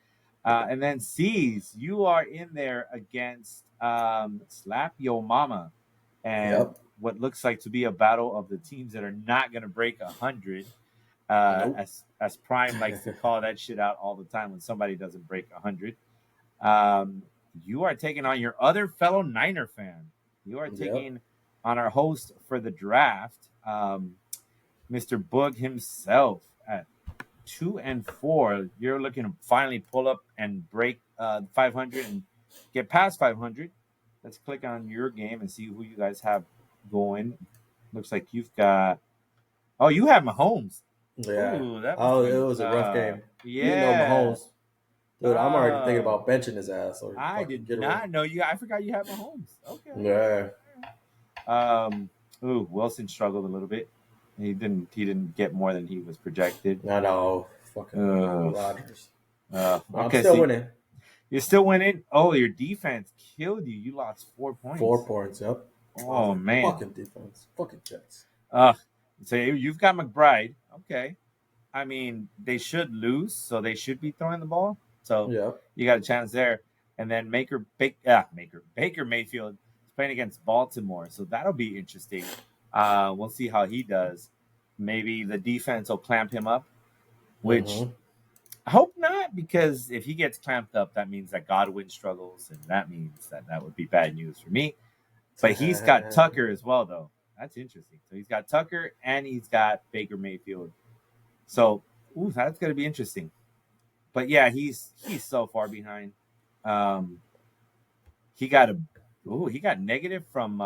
And then Ceez, you are in there against Slap Yo Mama, and Yep. what looks like to be a battle of the teams that are not going to break 100. Nope. As Prime likes to call that shit out all the time when somebody doesn't break 100. Um, you are taking on your other fellow Niner fan. You are Yep. taking on our host for the draft, Mr. Boog himself at 2-4. You're looking to finally pull up and break 500 and get past 500. Let's click on your game and see who you guys have going. Looks like you've got. Oh, you have Mahomes. Yeah. Ooh, that must Oh, be it was a rough game. You didn't know yeah. Mahomes. Dude, I'm already thinking Oh, about benching his ass or I fucking did get rid. not know you. I forgot you had Mahomes. Okay. Yeah. Ooh, Wilson struggled a little bit. He didn't get more than he was projected. I know. Fucking Uh, Rodgers. I'm okay, still so winning. you're still winning. Oh, your defense killed you. You lost 4 points. 4 points. Yep. I was Oh like, man. fucking defense. Fucking Jets. Uh, so you've got McBride. Okay. I mean, they should lose, so they should be throwing the ball. So Yep. you got a chance there. And then Baker Mayfield is playing against Baltimore, so that'll be interesting. We'll see how he does. Maybe the defense will clamp him up, which Mm-hmm. I hope not, because if he gets clamped up, that means that Godwin struggles, and that means that that would be bad news for me. But he's got Tucker as well, though. That's interesting. So he's got Tucker and he's got Baker Mayfield. So, that's going to be interesting. But yeah, he's so far behind. Um, he got he got negative from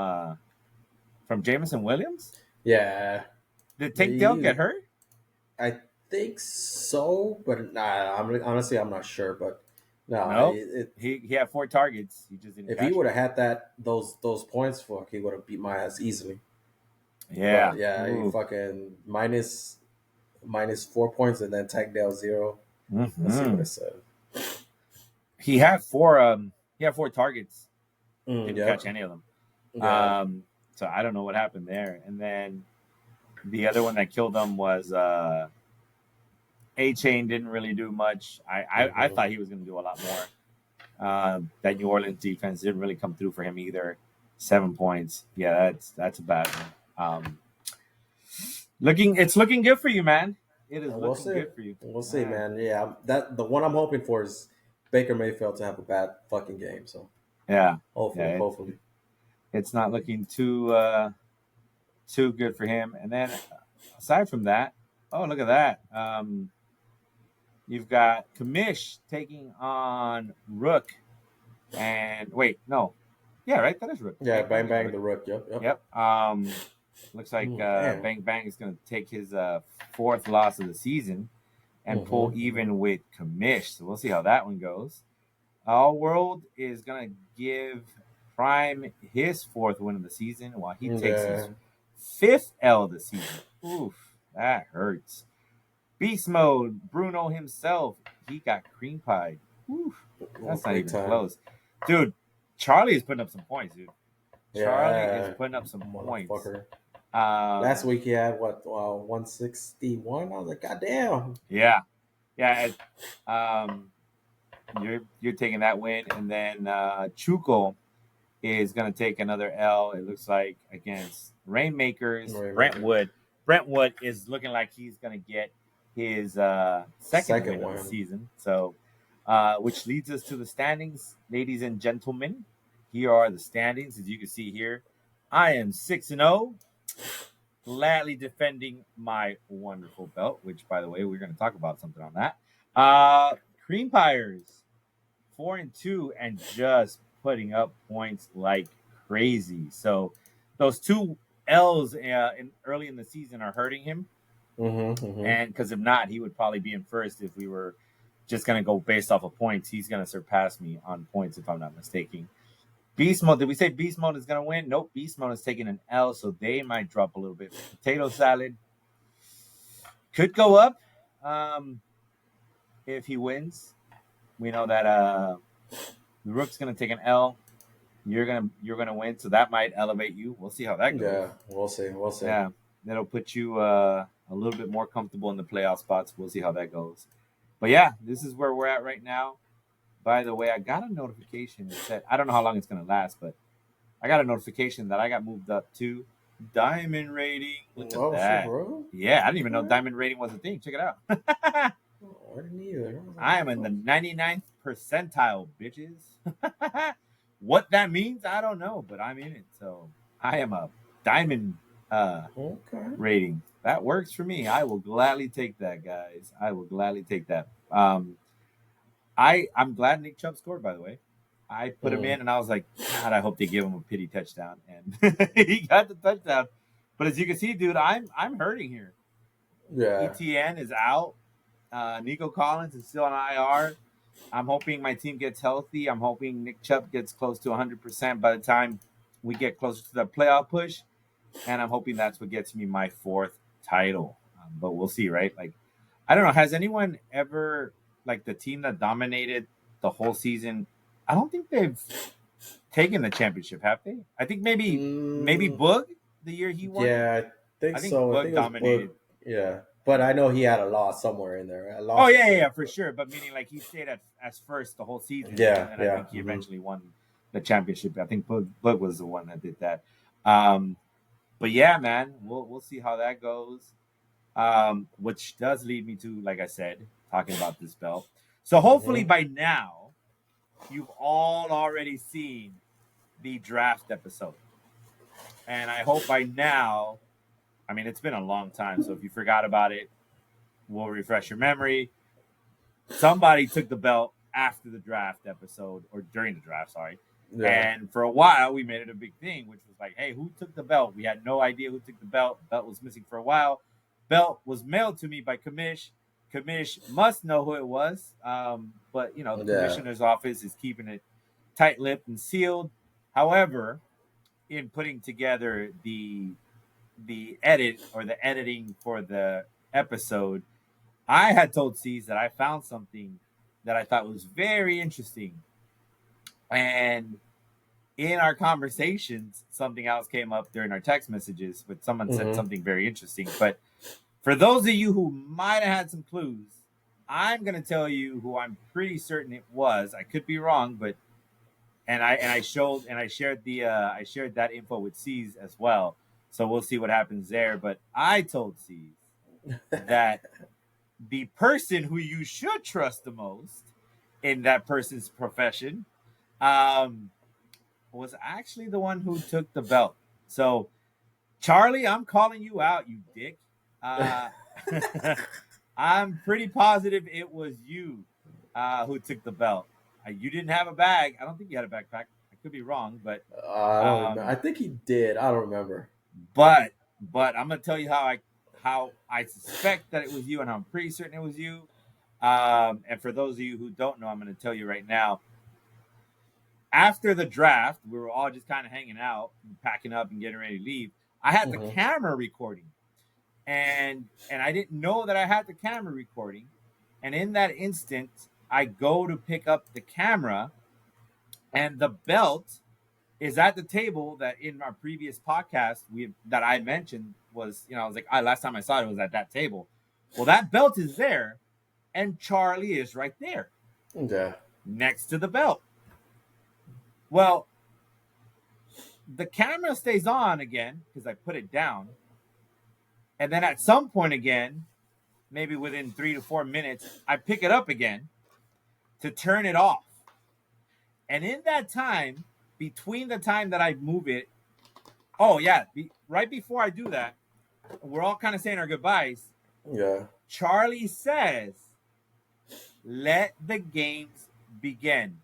Jameson Williams. Yeah. Did Tank Dell He, get hurt? I think so, but nah, honestly, I'm not sure. But no, No, he had 4 targets. He just didn't if he catch would them. have had those points, fuck, he would have beat my ass easily. Yeah. But yeah, he Ooh. fucking minus 4 points and then tag Dale 0. Let's see what Mm-hmm. it said. He had 4 targets. Didn't catch Yep. any of them. Yeah. So I don't know what happened there. And then the other one that killed him was A-Chain. Didn't really do much. I Mm-hmm. thought he was going to do a lot more. That New Orleans defense didn't really come through for him either. 7 points. Yeah, that's a bad one. It's looking good for you, man. It is We'll looking see. good for you. We'll All see, right. man. Yeah, that the one I'm hoping for is Baker Mayfield to have a bad fucking game. So Yeah. hopefully, Yeah. hopefully. It's not looking too good for him. And then aside from that, oh look at that. You've got Kamish taking on Rook. And wait, no. Yeah, right. That is Rook. Yeah, Bang bang Bang is bang Rook. the rook. Yep, yep. Yep. Looks like Damn. Bang Bang is going to take his 4th loss of the season and pull Mm-hmm. even with Kamish. So we'll see how that one goes. All World is going to give Prime his 4th win of the season while he takes Yeah. his 5th L of the season. Oof, that hurts. Beast Mode, Bruno himself, he got cream pied. Oof, Oh, that's not big even time. close. Dude, Charlie is putting up some points, dude. Charlie is Yeah, putting up some points. motherfucker. Last Um, week he had what 161. I was like, God damn. yeah, yeah. You're taking that win, and then Chuko is going to take another L. It looks like against Rainmakers. Rainmaker. Brentwood is looking like he's going to get his second Second win of the one. season. So, which leads us to the standings, ladies and gentlemen. Here are the standings, as you can see here. I am 6-0, gladly defending my wonderful belt. Which, by the way, we're going to talk about something on that. Cream Pyres 4-2 and just putting up points like crazy. So those 2 L's early in the season are hurting him, Mm-hmm, mm-hmm. and because if not, he would probably be in first if we were just gonna go based off of points. He's gonna surpass me on points if I'm not mistaken. Beast Mode, did we say Beast Mode is gonna win? Nope, Beast Mode is taking an L, so they might drop a little bit. Potato Salad could go up. If he wins, we know that the Rook's gonna take an L. You're gonna win, so that might elevate you. We'll see how that goes. Yeah, we'll see. We'll see. Yeah, that'll put you a little bit more comfortable in the playoff spots. We'll see how that goes. But yeah, this is where we're at right now. By the way, I got a notification that said I don't know how long it's gonna last, but I got a notification that I got moved up to diamond rating. Look at Oh shit, that. bro. Yeah, I didn't even know diamond rating was a thing. Check it out. I didn't either. I am in the 99th percentile, bitches. What that means, I don't know, but I'm in it. So I am a diamond Okay. rating. That works for me. I will gladly take that, guys. I will gladly take that. I'm glad Nick Chubb scored, by the way. I put him in, and I was like, God, I hope they give him a pity touchdown, and he got the touchdown. But as you can see, dude, I'm hurting here. Yeah. ETN is out. Nico Collins is still on IR. I'm hoping my team gets healthy. I'm hoping Nick Chubb gets close to 100% by the time we get closer to the playoff push, and I'm hoping that's what gets me my 4th title. But we'll see, right? Like, I don't know. Has anyone ever, like, the team that dominated the whole season? I don't think they've taken the championship, have they? I think maybe Boog the year he won. Yeah, I think so. Boog I think it was dominated. Boog. Yeah, but I know he had a loss somewhere in there. Oh yeah, for sure. But meaning like he stayed as first the whole season. Yeah, and I think he eventually won the championship. I think Boog was the one that did that. But yeah, man, we'll see how that goes. Which does lead me to, like I said, talking about this belt. So hopefully by now you've all already seen the draft episode, and I hope by now. I mean, it's been a long time, so if you forgot about it, we'll refresh your memory. Somebody took the belt after the draft episode, or during the draft, sorry. Yeah. And for a while, we made it a big thing, which was like, hey, who took the belt? We had no idea who took the belt. Belt was missing for a while. Belt was mailed to me by Kamish. Kamish must know who it was, but, the commissioner's office is keeping it tight-lipped and sealed. However, in putting together the edit or the editing for the episode, I had told Ceez that I found something that I thought was very interesting. And in our conversations, something else came up during our text messages, but someone said something very interesting. But for those of you who might have had some clues, I'm going to tell you who I'm pretty certain it was. I could be wrong, but I shared that info with Ceez as well. So we'll see what happens there. But I told Ceez that the person who you should trust the most in that person's profession was actually the one who took the belt. So, Charlie, I'm calling you out, you dick. I'm pretty positive it was you who took the belt. You didn't have a bag. I don't think you had a backpack. I could be wrong, but I don't remember. I think he did. I don't remember. But I'm gonna tell you how I suspect that it was you, and I'm pretty certain it was you. And for those of you who don't know, I'm gonna tell you right now. After the draft, we were all just kind of hanging out, packing up, and getting ready to leave. I had the camera recording, and I didn't know that I had the camera recording. And in that instant, I go to pick up the camera, and the belt is at the table that in our previous podcast that I mentioned was, I was like, last time I saw it was at that table. Well, that belt is there, and Charlie is right there. Yeah. Next to the belt. Well, the camera stays on again because I put it down. And then at some point again, maybe within 3 to 4 minutes, I pick it up again to turn it off. And in that time, between the time that I move it, right before I do that, we're all kind of saying our goodbyes. Yeah. Charlie says, "Let the games begin."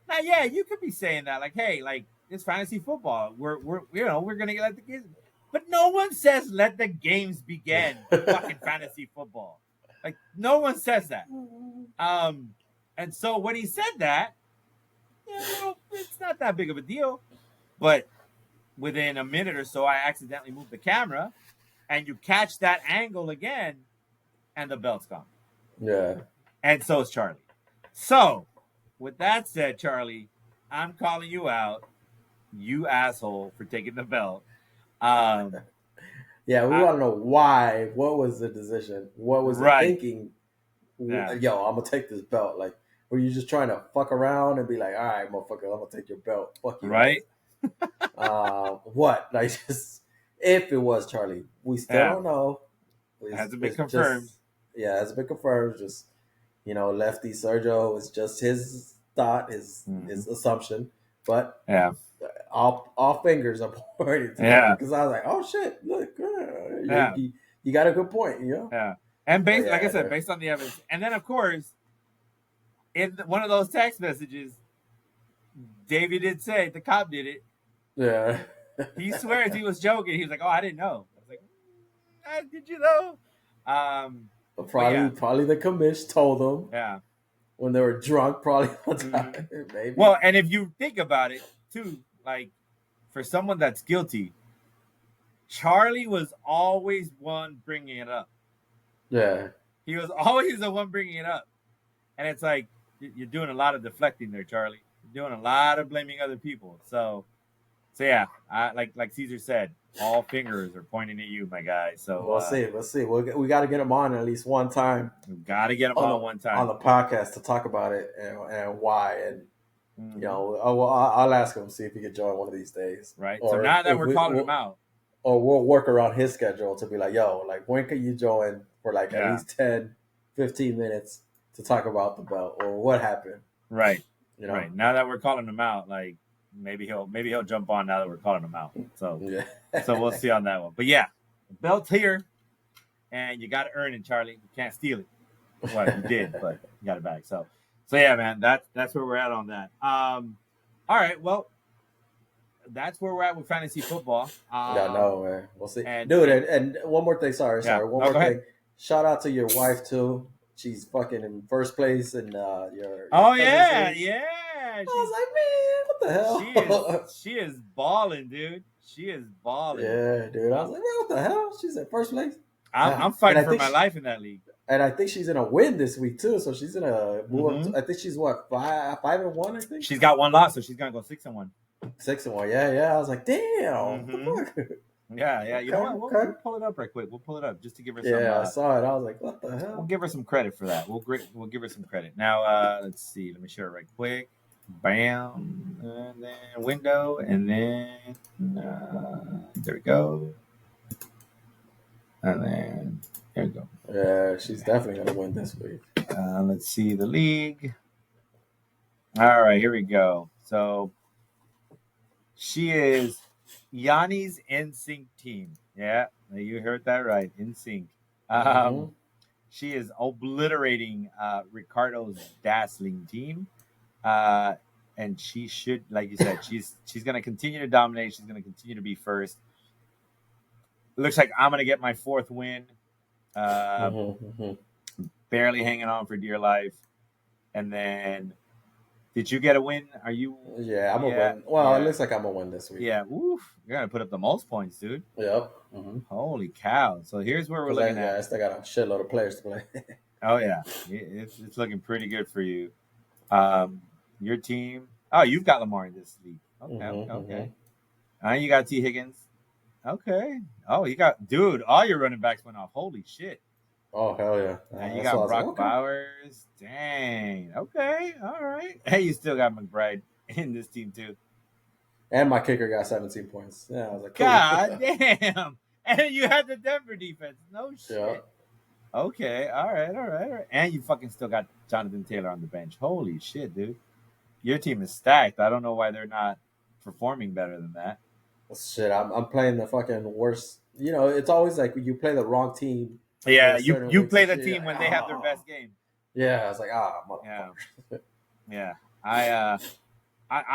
Now, yeah, you could be saying that, like, "Hey, like it's fantasy football. We're gonna let the games," but no one says, "Let the games begin." Fucking fantasy football, like no one says that. And so when he said that, it's not that big of a deal. But within a minute or so, I accidentally moved the camera, and you catch that angle again, and the belt's gone. Yeah. And so is Charlie. So, with that said, Charlie, I'm calling you out, you asshole, for taking the belt. Um, Yeah, we I, want to know why. What was the decision? What was it right. thinking? Yeah. Yo, I'm gonna take this belt. Like, were you just trying to fuck around and be like, all right, motherfucker, I'm gonna take your belt. Fuck you guys. Right. What? Like, just if it was Charlie, we still Yeah. don't know. It It's, hasn't been it's confirmed. just, yeah, it's been confirmed. Just Lefty Sergio is just his thought, his assumption. But Yeah. all fingers are pointing to that Yeah. because I was like, oh shit, look, Yeah. you got a good point, Yeah. And But like I yeah, said, based on the evidence. And then, of course, in one of those text messages, Davey did say, the cop did it. yeah. He swears he was joking. He was like, oh, I didn't know. I was like, did you know? But yeah. Probably the commish told them Yeah. when they were drunk, probably one time, Mm-hmm. maybe. Well, and if you think about it, too, like, for someone that's guilty, Charlie was always one bringing it up. Yeah. He was always the one bringing it up. And it's like, you're doing a lot of deflecting there, Charlie. You're doing a lot of blaming other people. So yeah, like Caesar said, all fingers are pointing at you, my guy. So We'll see. We got to get him on at least one time we got to get him on one time on the podcast to talk about it and why. And mm-hmm. I'll ask him, see if he can join one of these days. Right. So now that we're calling him out, or we'll work around his schedule to be like, yo, like, when can you join for like at least 10, 15 minutes to talk about the belt or what happened? Right. Right. Now that we're calling him out, like, maybe he'll jump on now that we're calling him out. So so we'll see on that one. But yeah, the belt's here, and you got to earn it, Charlie. You can't steal it. Well, you did, but you got it back. So yeah, man, that's where we're at on that. All right, well, that's where we're at with fantasy football. No, man. We'll see. And one more thing. Sorry. One more thing. Ahead. Shout out to your wife too. She's fucking in first place in your yeah. I was like, man, what the hell? She is balling, dude. She is balling. Yeah, dude. I was like, man, what the hell? She's in first place. I'm fighting for my life in that league. And I think she's in a win this week too. So she's in a move up. I think she's what 5-1. I think she's got one loss, so she's gonna go 6-1. 6-1. Yeah. I was like, damn. What the fuck? Yeah. You know what? We'll pull it up right quick. We'll pull it up just to give her some. Yeah, I saw it. I was like, what the hell? We'll give her some credit for that. We'll give her some credit. Now, let's see. Let me show it right quick. Bam. And then window. And then there we go. And then there we go. Yeah, she's definitely going to win this week. Let's see the league. All right, here we go. So she is Yanni's NSYNC team. Yeah, you heard that right. NSYNC. She is obliterating Ricardo's dazzling team. And she should, like you said, she's going to continue to dominate. She's going to continue to be first. Looks like I'm going to get my fourth win. Barely hanging on for dear life. And then, did you get a win? Are you? Yeah, I'm a win. Well, it looks like I'm a win this week. Yeah, oof. You're going to put up the most points, dude. Yep. Holy cow. So here's where we're looking at. Yeah, I still got a shitload of players to play. Oh, yeah. It's looking pretty good for you. Your team. Oh, you've got Lamar in this league. Okay. You got T. Higgins. Okay. Oh, you got, dude, all your running backs went off. Holy shit. Oh, hell yeah. And you got Brock Bowers. Dang. Okay. All right. Hey, you still got McBride in this team, too. And my kicker got 17 points. Yeah, I was like, cool. God damn. And you had the Denver defense. No shit. Yeah. Okay. All right. And you fucking still got Jonathan Taylor on the bench. Holy shit, dude. Your team is stacked. I don't know why they're not performing better than that. Shit, I'm playing the fucking worst. It's always like you play the wrong team. Yeah, you play the team when they have their best game. Yeah, I was like, motherfucker. Yeah. I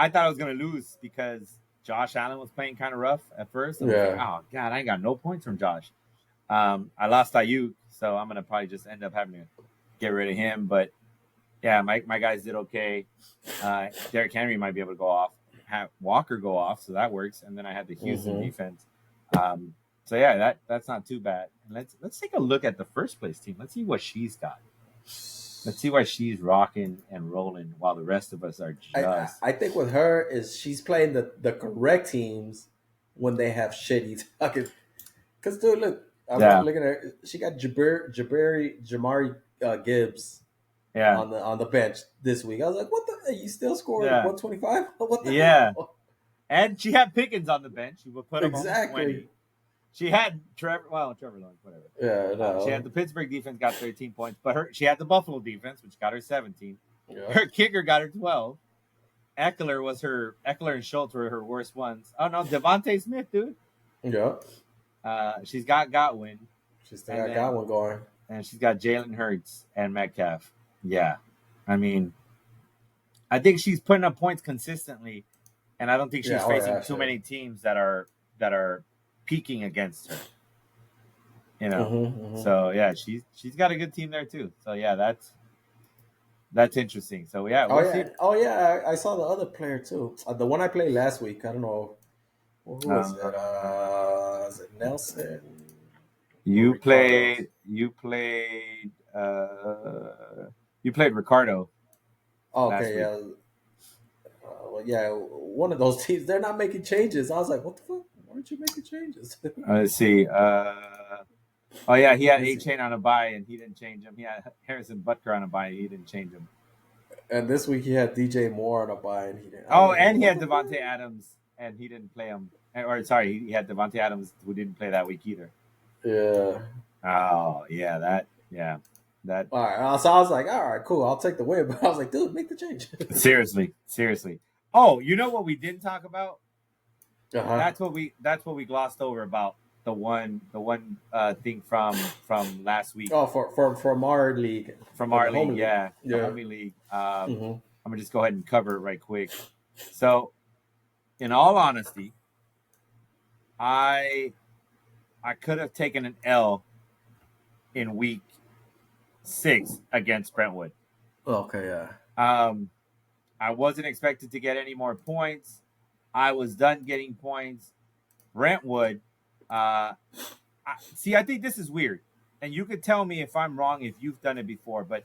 thought I was gonna lose because Josh Allen was playing kind of rough at first. I was like, oh god, I ain't got no points from Josh. I lost Ayuk, so I'm gonna probably just end up having to get rid of him. But yeah, my guys did okay. Derrick Henry might be able to go off. Have Walker go off, so that works. And then I had the Houston defense. So yeah, that's not too bad. And let's take a look at the first place team. Let's see what she's got. Let's see why she's rocking and rolling while the rest of us are just. I think with her is she's playing the correct teams when they have shitty fucking. Because dude, look, I'm Yeah, looking at her. She got Jamari Gibbs yeah, on the bench this week. I was like, what the? You still scored yeah, 125? What the yeah. hell? And she had Pickens on the bench. She would put up almost Exactly. 20. She had Trevor Lawrence, whatever. Yeah, She had no. the Pittsburgh defense, got 13 points, but she had the Buffalo defense, which got her 17. Yeah. Her kicker got her 12. Eckler and Schultz were her worst ones. Oh no, Devontae Smith, dude. Yeah. She's got Godwin, She still got one going. and she's got Jalen Hurts and Metcalf. Yeah, I mean, I think she's putting up points consistently, and I don't think she's facing too many teams that are peaking against her. You know, so yeah, she's got a good team there too. So yeah, that's interesting. So yeah, I saw the other player too. The one I played last week. I don't know who was it. Is it Nelson? You Ricardo? played. You played Ricardo. Oh, Last okay, week. yeah. Well, yeah, one of those teams. They're not making changes. I was like, what the fuck? Why aren't you making changes? Let's see. Oh yeah, he had This- A-Chain on a bye and he didn't change him. He had Harrison Butker on a bye and he didn't change him. and this week he had DJ Moore on a bye, and he didn't. Oh, like, and he had the Devontae fuck? Adams and he didn't play him. Or sorry, he had Devontae Adams who didn't play that week either. Yeah. Oh yeah, that. All right. So I was like, all right, cool. I'll take the win. But I was like, dude, make the change. Seriously. Oh, you know what we didn't talk about? Uh-huh. That's what we glossed over about the one thing from last week. Oh, from our league. From our league, league. yeah, the homie league. I'm gonna just go ahead and cover it right quick. So, in all honesty, I could have taken an L in week 6 against Brentwood. Okay, yeah. I wasn't expected to get any more points. I was done getting points. Brentwood, I think this is weird. And you could tell me if I'm wrong if you've done it before, but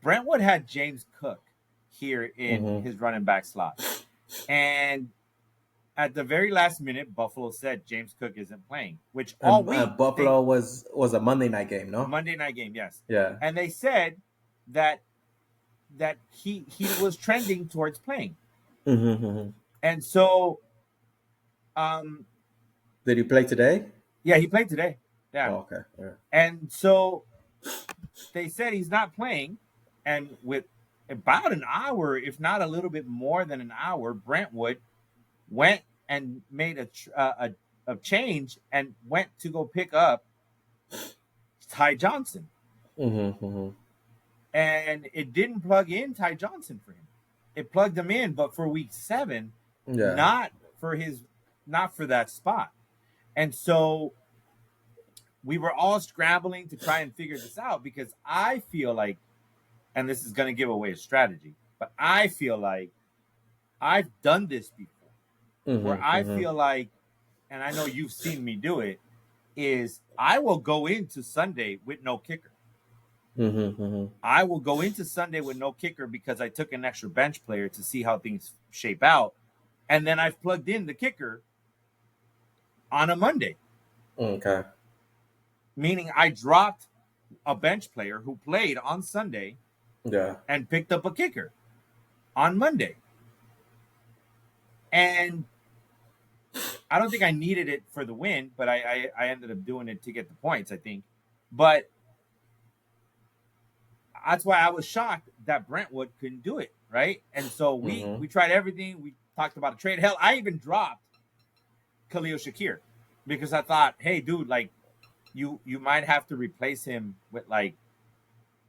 Brentwood had James Cook here in his running back slot. And at the very last minute, Buffalo said James Cook isn't playing, which all week. Buffalo was a Monday night game, no? Monday night game, yes. Yeah. And they said that he was trending towards playing. And so did he play today? Yeah, he played today. Yeah. Oh, okay. Yeah. And so they said he's not playing, and with about an hour, if not a little bit more than an hour, Brentwood went and made a change and went to go pick up Ty Johnson. And it didn't plug in Ty Johnson for him. It plugged him in, but for week 7, not for that spot. And so we were all scrambling to try and figure this out because I feel like, and this is going to give away a strategy, but I feel like I've done this before, where I feel like, and I know you've seen me do it, is I will go into Sunday with no kicker. I will go into Sunday with no kicker because I took an extra bench player to see how things shape out. And then I've plugged in the kicker on a Monday. Okay. Meaning I dropped a bench player who played on Sunday and picked up a kicker on Monday. And I don't think I needed it for the win, but I ended up doing it to get the points, I think. But that's why I was shocked that Brentwood couldn't do it, right? And so we tried everything. We talked about a trade. Hell, I even dropped Khalil Shakir because I thought, hey, dude, like you might have to replace him with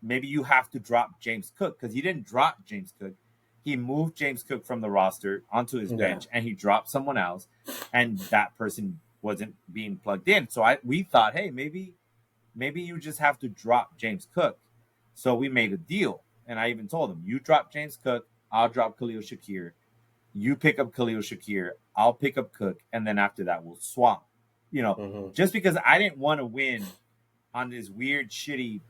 maybe you have to drop James Cook because he didn't drop James Cook. He moved James Cook from the roster onto his bench and he dropped someone else, and that person wasn't being plugged in. So we thought, hey, maybe you just have to drop James Cook. So we made a deal, and I even told him, you drop James Cook, I'll drop Khalil Shakir. You pick up Khalil Shakir, I'll pick up Cook, and then after that we'll swap. Just because I didn't want to win on this weird, shitty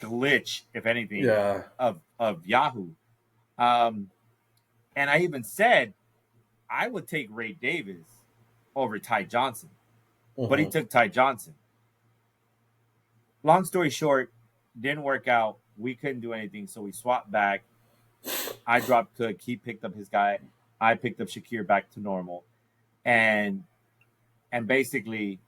glitch, if anything, Yeah. of Yahoo. And I even said I would take Ray Davis over Ty Johnson, but he Mm-hmm. took Ty Johnson. Long story short, didn't work out. We couldn't do anything, so we swapped back. I dropped Cook. He picked up his guy. I picked up Shakir back to normal, and basically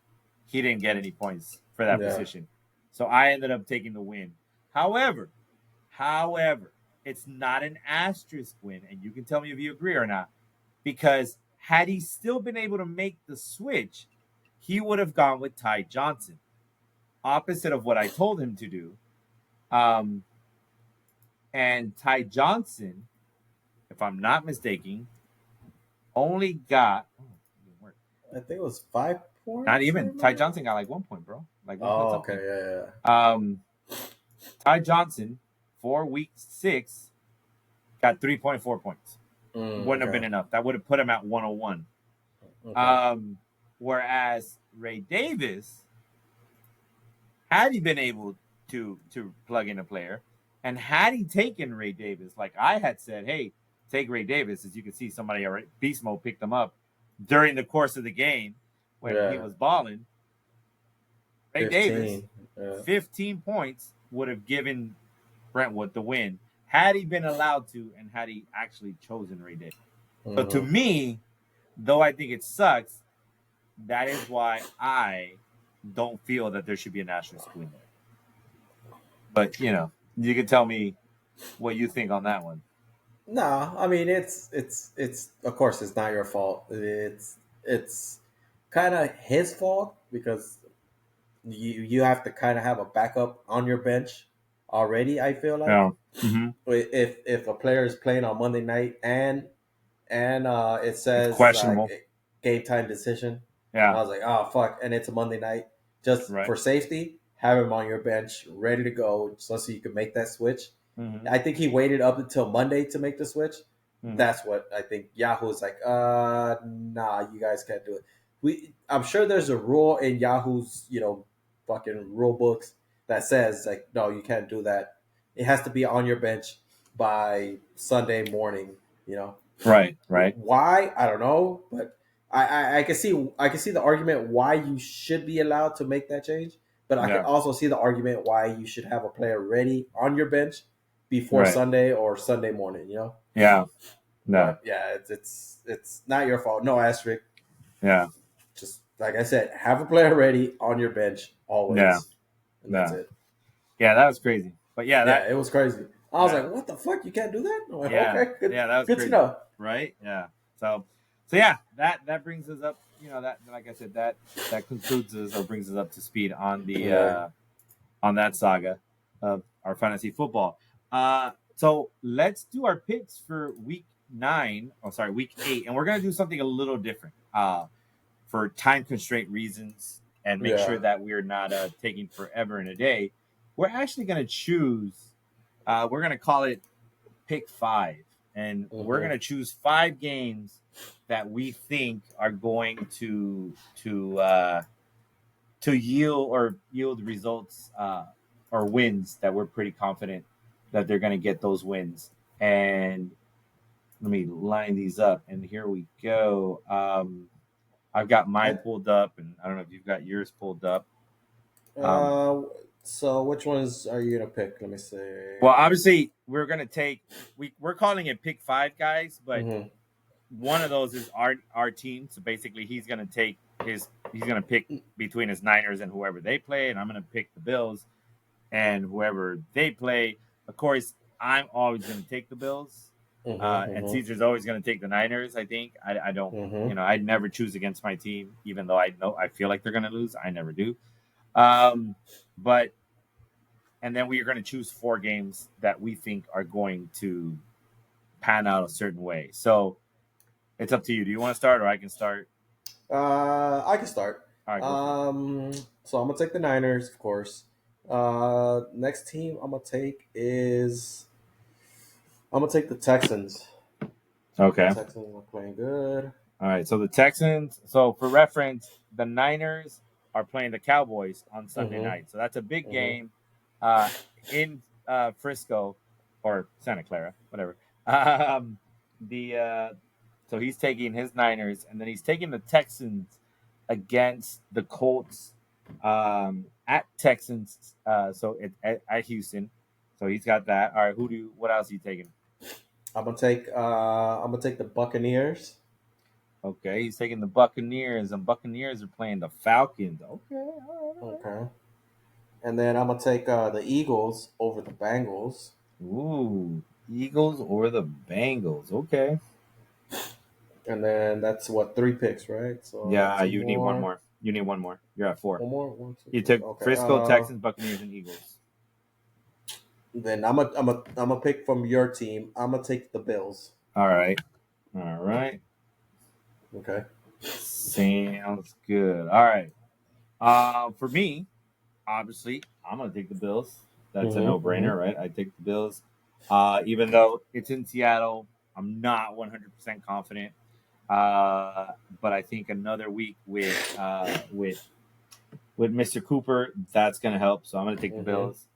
he didn't get any points for that Yeah. position. So I ended up taking the win. However, it's not an asterisk win, and you can tell me if you agree or not. Because had he still been able to make the switch, he would have gone with Ty Johnson, opposite of what I told him to do. Um, and Ty Johnson, if I'm not mistaken, only got I think it was 5 points. not even Ty Johnson got like 1 point, bro, like 1 point Oh, something. okay, yeah. Ty Johnson for week 6 got 3.4 points. Wouldn't have been enough. That would have put him at 101. Okay. Whereas Ray Davis, had he been able to plug in a player, and had he taken Ray Davis, like I had said, hey, take Ray Davis, as you can see, somebody already Beast Mode picked him up during the course of the game when he was balling. Ray 15. Davis, 15 points would have given Brentwood the win had he been allowed to, and had he actually chosen Ray Davis. So to me, though I think it sucks, that is why I don't feel that there should be a national win there. But you can tell me what you think on that one. No, I mean it's of course it's not your fault. It's kind of his fault because you have to kind of have a backup on your bench already. I feel like Yeah. Mm-hmm. if a player is playing on Monday night and it It's says questionable. like game time decision, Yeah. I was like, oh fuck, and it's a Monday night. Just Right. for safety, have him on your bench ready to go, so you can make that switch. Mm-hmm. I think he waited up until Monday to make the switch. Mm-hmm. That's what I think. Yahoo's like, nah, you guys can't do it. I'm sure there's a rule in Yahoo's, fucking rule books that says like, no, you can't do that. It has to be on your bench by Sunday morning. Right. Why? I don't know, but I can see the argument why you should be allowed to make that change. But I can also see the argument why you should have a player ready on your bench before Sunday or Sunday morning. Yeah. No. But yeah, it's not your fault. No asterisk. Yeah. Just like I said, have a player ready on your bench always. Yeah. And that's it. Yeah, that was crazy. But it was crazy. I was like, what the fuck? You can't do that? I'm like, okay, good. Yeah, that was good crazy. to know. Right? Yeah. So yeah, that brings us up. That, like I said, that concludes us or brings us up to speed on the on that saga of our fantasy football. So let's do our picks for week 8, and we're gonna do something a little different. For time constraint reasons, and make sure that we're not taking forever in a day. We're actually gonna choose. We're gonna call it Pick 5, and we're gonna choose 5 games that we think are going to yield results or wins that we're pretty confident that they're going to get those wins. And let me line these up. And here we go. I've got mine pulled up, and I don't know if you've got yours pulled up. So which ones are you gonna pick? Let me see. Well, obviously, we're gonna take. We're calling it Pick 5, guys, but one of those is our team. So basically, he's gonna take he's gonna pick between his Niners and whoever they play, and I'm gonna pick the Bills and whoever they play. Of course, I'm always gonna take the Bills, and Caesar's always gonna take the Niners. I think I don't. I'd never choose against my team, even though I feel like they're gonna lose. I never do. But and then we are going to choose 4 games that we think are going to pan out a certain way. So it's up to you. Do you want to start, or I can start? I can start. All right, so I'm gonna take the Niners, of course. Next team I'm gonna take the Texans. Okay. The Texans are playing good. All right. So the Texans. So for reference, the Niners are playing the Cowboys on Sunday night. So that's a big game. in Frisco or Santa Clara, whatever. Um, the So he's taking his Niners, and then he's taking the Texans against the Colts at Texans. At Houston. So he's got that. All right, what else are you taking? I'm gonna take the Buccaneers. Okay, he's taking the Buccaneers, and Buccaneers are playing the Falcons. Okay, all right. Okay. And then I'm gonna take the Eagles over the Bengals. Ooh, Eagles or the Bengals. Okay. And then that's what, 3 picks, right? So Yeah, two you need one more. more. You need one more. You're at four. One more. One, two, You three. took Okay. Frisco, Texans, Buccaneers, and Eagles. Then I'm a pick from your team. I'm gonna take the Bills. All right. All right. Okay. Sounds good. All right. For me, obviously, I'm gonna take the Bills. That's a Mm-hmm. no-brainer, right? I take the Bills. Even though it's in Seattle, I'm not 100% confident. But I think another week with Mr. Cooper, that's gonna help. So I'm gonna take the Mm-hmm. Bills,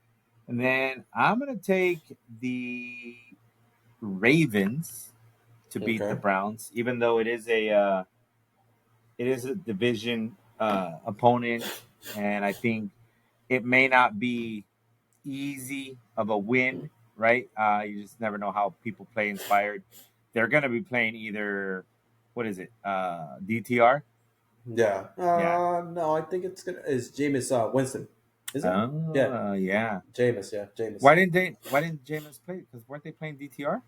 and then I'm gonna take the Ravens to beat the Okay. Browns, even though it is a division opponent, and I think it may not be easy of a win, right? You just never know how people play inspired. They're going to be playing either, what is it, DTR? Yeah. Yeah. No, I think it's Jameis Winston. Is it? Yeah. Yeah. Jameis. Yeah. Jameis. Why didn't Jameis play? Because weren't they playing DTR?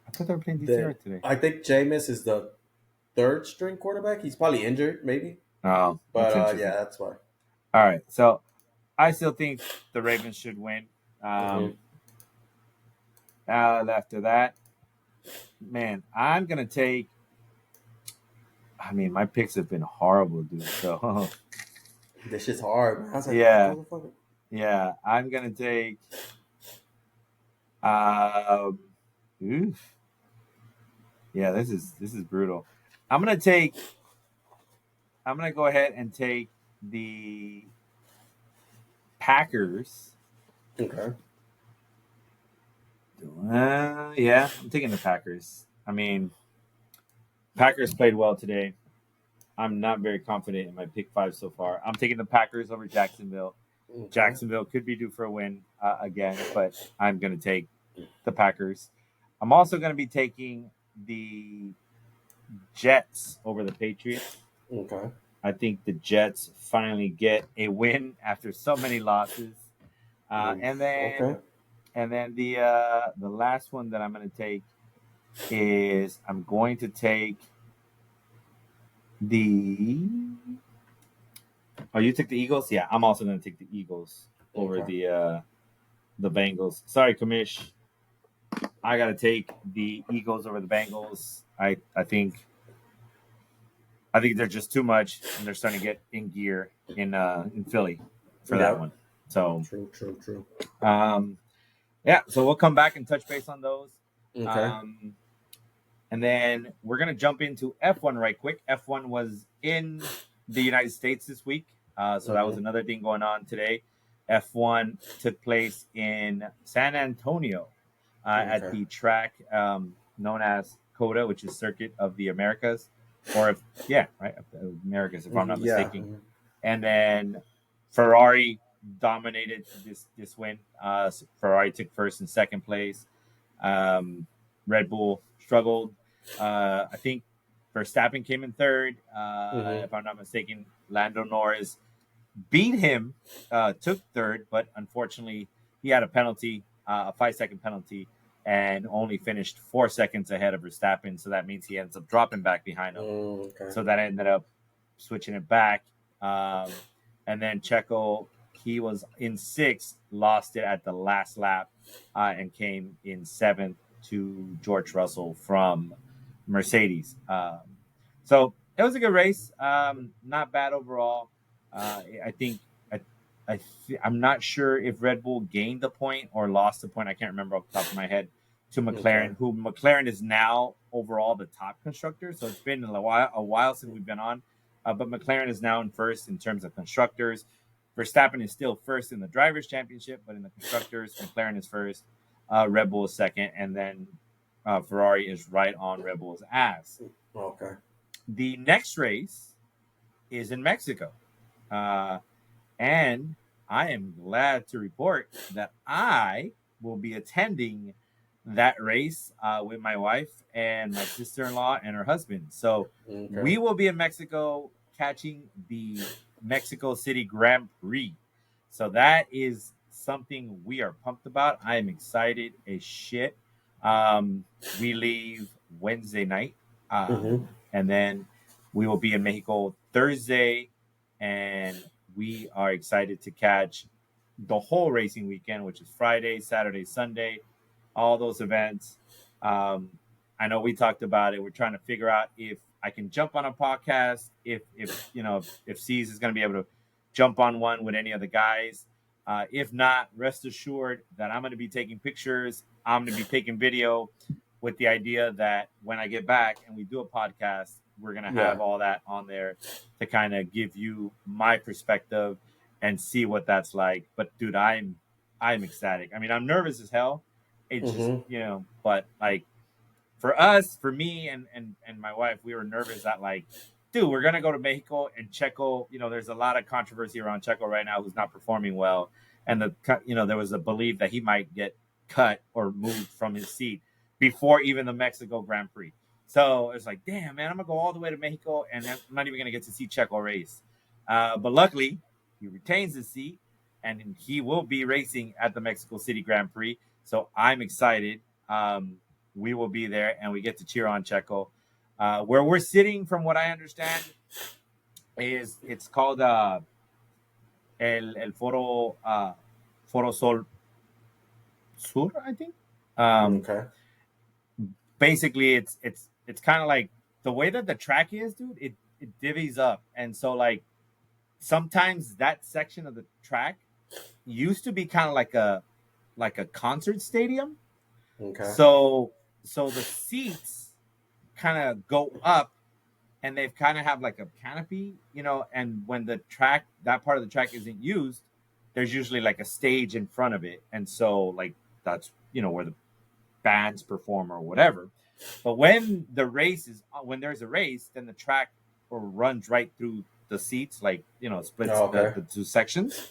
I thought they were playing DTR Then today. I think Jameis is the third string quarterback. He's probably injured, maybe. Oh, But that's yeah, interesting. that's why. All right. So I still think the Ravens should win. Mm-hmm. Um, After that, man, I'm gonna take. I mean, my picks have been horrible, dude. So This shit's hard, man. I was like, fuck, yeah, motherfucker. yeah, I'm gonna take. Um, oof. Yeah, this is brutal. I'm gonna take. I'm gonna go ahead and take the Packers. Okay. Yeah, I'm taking the Packers. I mean, Packers played well today. I'm not very confident in my pick five so far. I'm taking the Packers over Jacksonville. Okay. Jacksonville could be due for a win again, but I'm going to take the Packers. I'm also going to be taking the Jets over the Patriots. Okay. I think the Jets finally get a win after so many losses. Uh, Oof. and then Okay. the last one that I'm going to take is I'm going to take the. Oh, you took the Eagles? Yeah, I'm also going to take the Eagles over Okay. the Bengals. Sorry, Kamish. I got to take the Eagles over the Bengals. I think they're just too much, and they're starting to get in gear in Philly for that Yep. one. So True. True. True. um, yeah, so we'll come back and touch base on those. Okay. Um, and then we're gonna jump into F1 right quick. F1 was in the United States this week, so that was Mm-hmm. another thing going on today. F1 took place in San Antonio at Okay. the track known as COTA, which is Circuit of the Americas, or if yeah, right, Americas, if I'm not Yeah. mistaken. And then Ferrari dominated this win. Ferrari took first and second place. Red Bull struggled. I think Verstappen came in third. Mm-hmm. If I'm not mistaken, Lando Norris beat him, took third, but unfortunately he had a penalty, a 5 second penalty, and only finished 4 seconds ahead of Verstappen. So that means he ends up dropping back behind him. Okay. So that ended up switching it back. And then Checo, he was in sixth, lost it at the last lap, and came in seventh to George Russell from Mercedes. So it was a good race. Not bad overall. I think I'm not sure if Red Bull gained the point or lost the point. I can't remember off the top of my head to Okay. McLaren, who McLaren is now overall the top constructor. So it's been a while since we've been on, but McLaren is now in first in terms of constructors. Verstappen is still first in the drivers' championship, but in the constructors, McLaren is first, Red Bull is second, and then Ferrari is right on Red Bull's ass. Okay. The next race is in Mexico. And I am glad to report that I will be attending that race with my wife and my sister-in-law and her husband. So we will be in Mexico catching the Mexico City Grand Prix. So that is something we are pumped about. I am excited as shit. We leave Wednesday night, and then we will be in Mexico Thursday, and we are excited to catch the whole racing weekend, which is Friday, Saturday, Sunday, all those events. I know we talked about it. We're trying to figure out if I can jump on a podcast, if Ceez is going to be able to jump on one with any of the guys. If not, rest assured that I'm going to be taking pictures. I'm going to be taking video with the idea that when I get back and we do a podcast, we're going to have all that on there to kind of give you my perspective and see what that's like. But dude, I'm ecstatic. I mean, I'm nervous as hell. It's just, but like for us, for me and my wife, we were nervous that like, dude, we're going to go to Mexico and Checo, there's a lot of controversy around Checo right now who's not performing well. And there was a belief that he might get cut or moved from his seat before even the Mexico Grand Prix. So it's like, damn, man, I'm going to go all the way to Mexico and I'm not even going to get to see Checo race. But luckily, he retains his seat and he will be racing at the Mexico City Grand Prix. So I'm excited. We will be there and we get to cheer on Checo. Where we're sitting, from what I understand, it's called el Foro Sol Sur, I think. Okay. Basically, it's kind of like the way that the track is, dude. It divvies up, and so like sometimes that section of the track used to be kind of like a concert stadium. Okay. So the seats kind of go up and they've kind of have like a canopy, and when that part of the track isn't used, there's usually like a stage in front of it. And so like that's, where the bands perform or whatever. But when there's a race, then the track runs right through the seats, like, splits the two sections.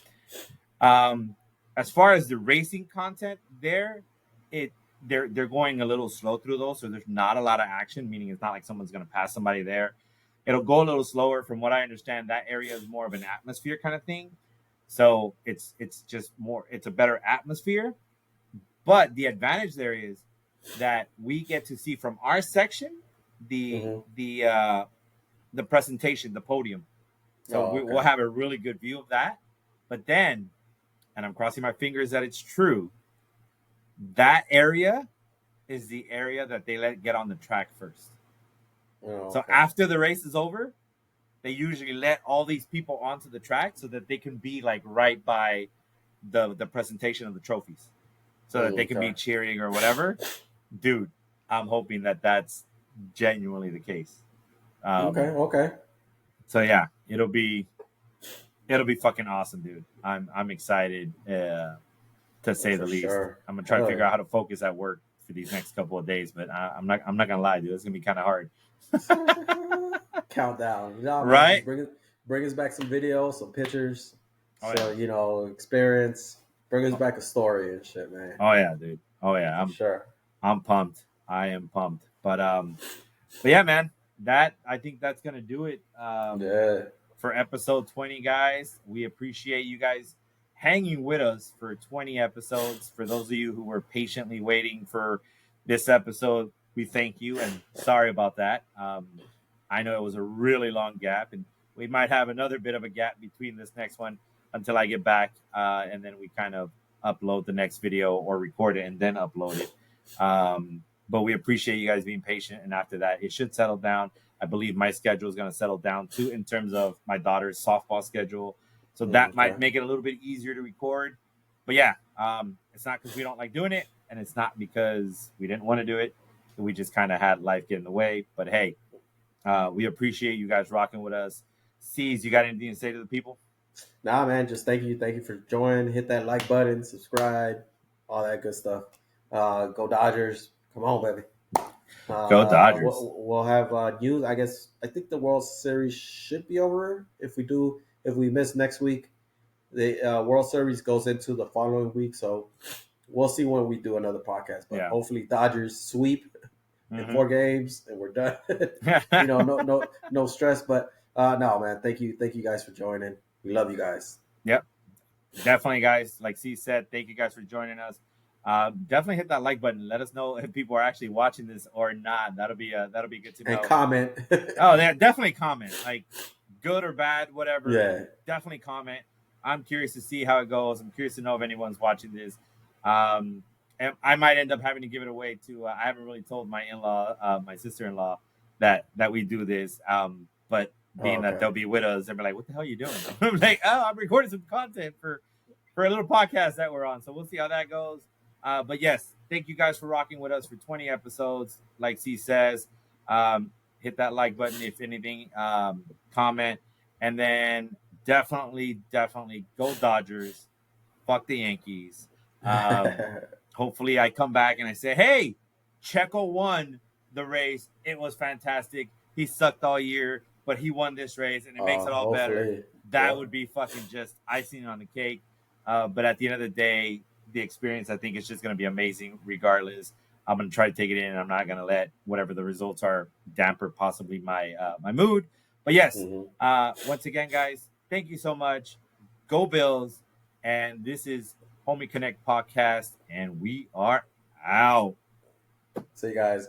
As far as the racing content there, they're going a little slow through those, so there's not a lot of action, meaning it's not like someone's going to pass somebody there. It'll go a little slower. From what I understand, that area is more of an atmosphere kind of thing, so it's just more, it's a better atmosphere. But the advantage there is that we get to see from our section the presentation, the podium, so we'll have a really good view of that. But then, and I'm crossing my fingers that it's true, that area is the area that they let get on the track first. So after the race is over, they usually let all these people onto the track so that they can be like right by the presentation of the trophies, so that they can be cheering or whatever. Dude, I'm hoping that that's genuinely the case. Okay. So yeah, it'll be fucking awesome, dude. I'm excited. To say the least. Sure. I'm gonna try to figure out how to focus at work for these next couple of days, but I'm not gonna lie, dude. It's gonna be kind of hard. Countdown, right? Bring us back some videos, some pictures, experience. Bring us back a story and shit, man. Oh yeah, dude. Oh yeah, I'm pumped. I am pumped. But yeah, man. I think that's gonna do it. For episode 20, guys. We appreciate you guys hanging with us for 20 episodes. For those of you who were patiently waiting for this episode, we thank you and sorry about that. I know it was a really long gap, and we might have another bit of a gap between this next one until I get back, and then we kind of upload the next video or record it and then upload it. But we appreciate you guys being patient, and after that, it should settle down. I believe my schedule is going to settle down too in terms of my daughter's softball schedule. So that might make it a little bit easier to record. But yeah, it's not because we don't like doing it, and it's not because we didn't want to do it. We just kind of had life get in the way. But hey, we appreciate you guys rocking with us. Ceez, you got anything to say to the people? Nah, man, just thank you for joining. Hit that like button, subscribe, all that good stuff. Go Dodgers! Come on, baby. Go Dodgers. We'll have news. I guess I think the World Series should be over. If we miss next week, the World Series goes into the following week. So we'll see when we do another podcast. But Yeah. hopefully, Dodgers sweep in Mm-hmm. 4 games and we're done. No stress. But no, man, thank you guys for joining. We love you guys. Yep. Definitely, guys. Like C said, thank you guys for joining us. Definitely hit that like button. Let us know if people are actually watching this or not. That'll be good to know. And comment. Oh, yeah, definitely comment. Like good or bad, whatever. Yeah. Definitely comment. I'm curious to see how it goes. I'm curious to know if anyone's watching this. And I might end up having to give it away to. I haven't really told my in-law, my sister-in-law, that we do this. But being that they'll be with us, they'll be like, "What the hell are you doing?" I'm like, "Oh, I'm recording some content for a little podcast that we're on." So we'll see how that goes. But yes, thank you guys for rocking with us for 20 episodes. Like C says, hit that like button if anything, comment, and then definitely go Dodgers. Fuck the Yankees. Hopefully I come back and I say, hey, Checo won the race. It was fantastic. He sucked all year, but he won this race and it makes it all better. That would be fucking just icing on the cake. But at the end of the day, the experience, I think, is just going to be amazing regardless. I'm going to try to take it in, and I'm not going to let whatever the results are damper possibly my my mood. But yes, once again, guys, thank you so much. Go Bills. And this is Homie Connect Podcast, and we are out. See you guys.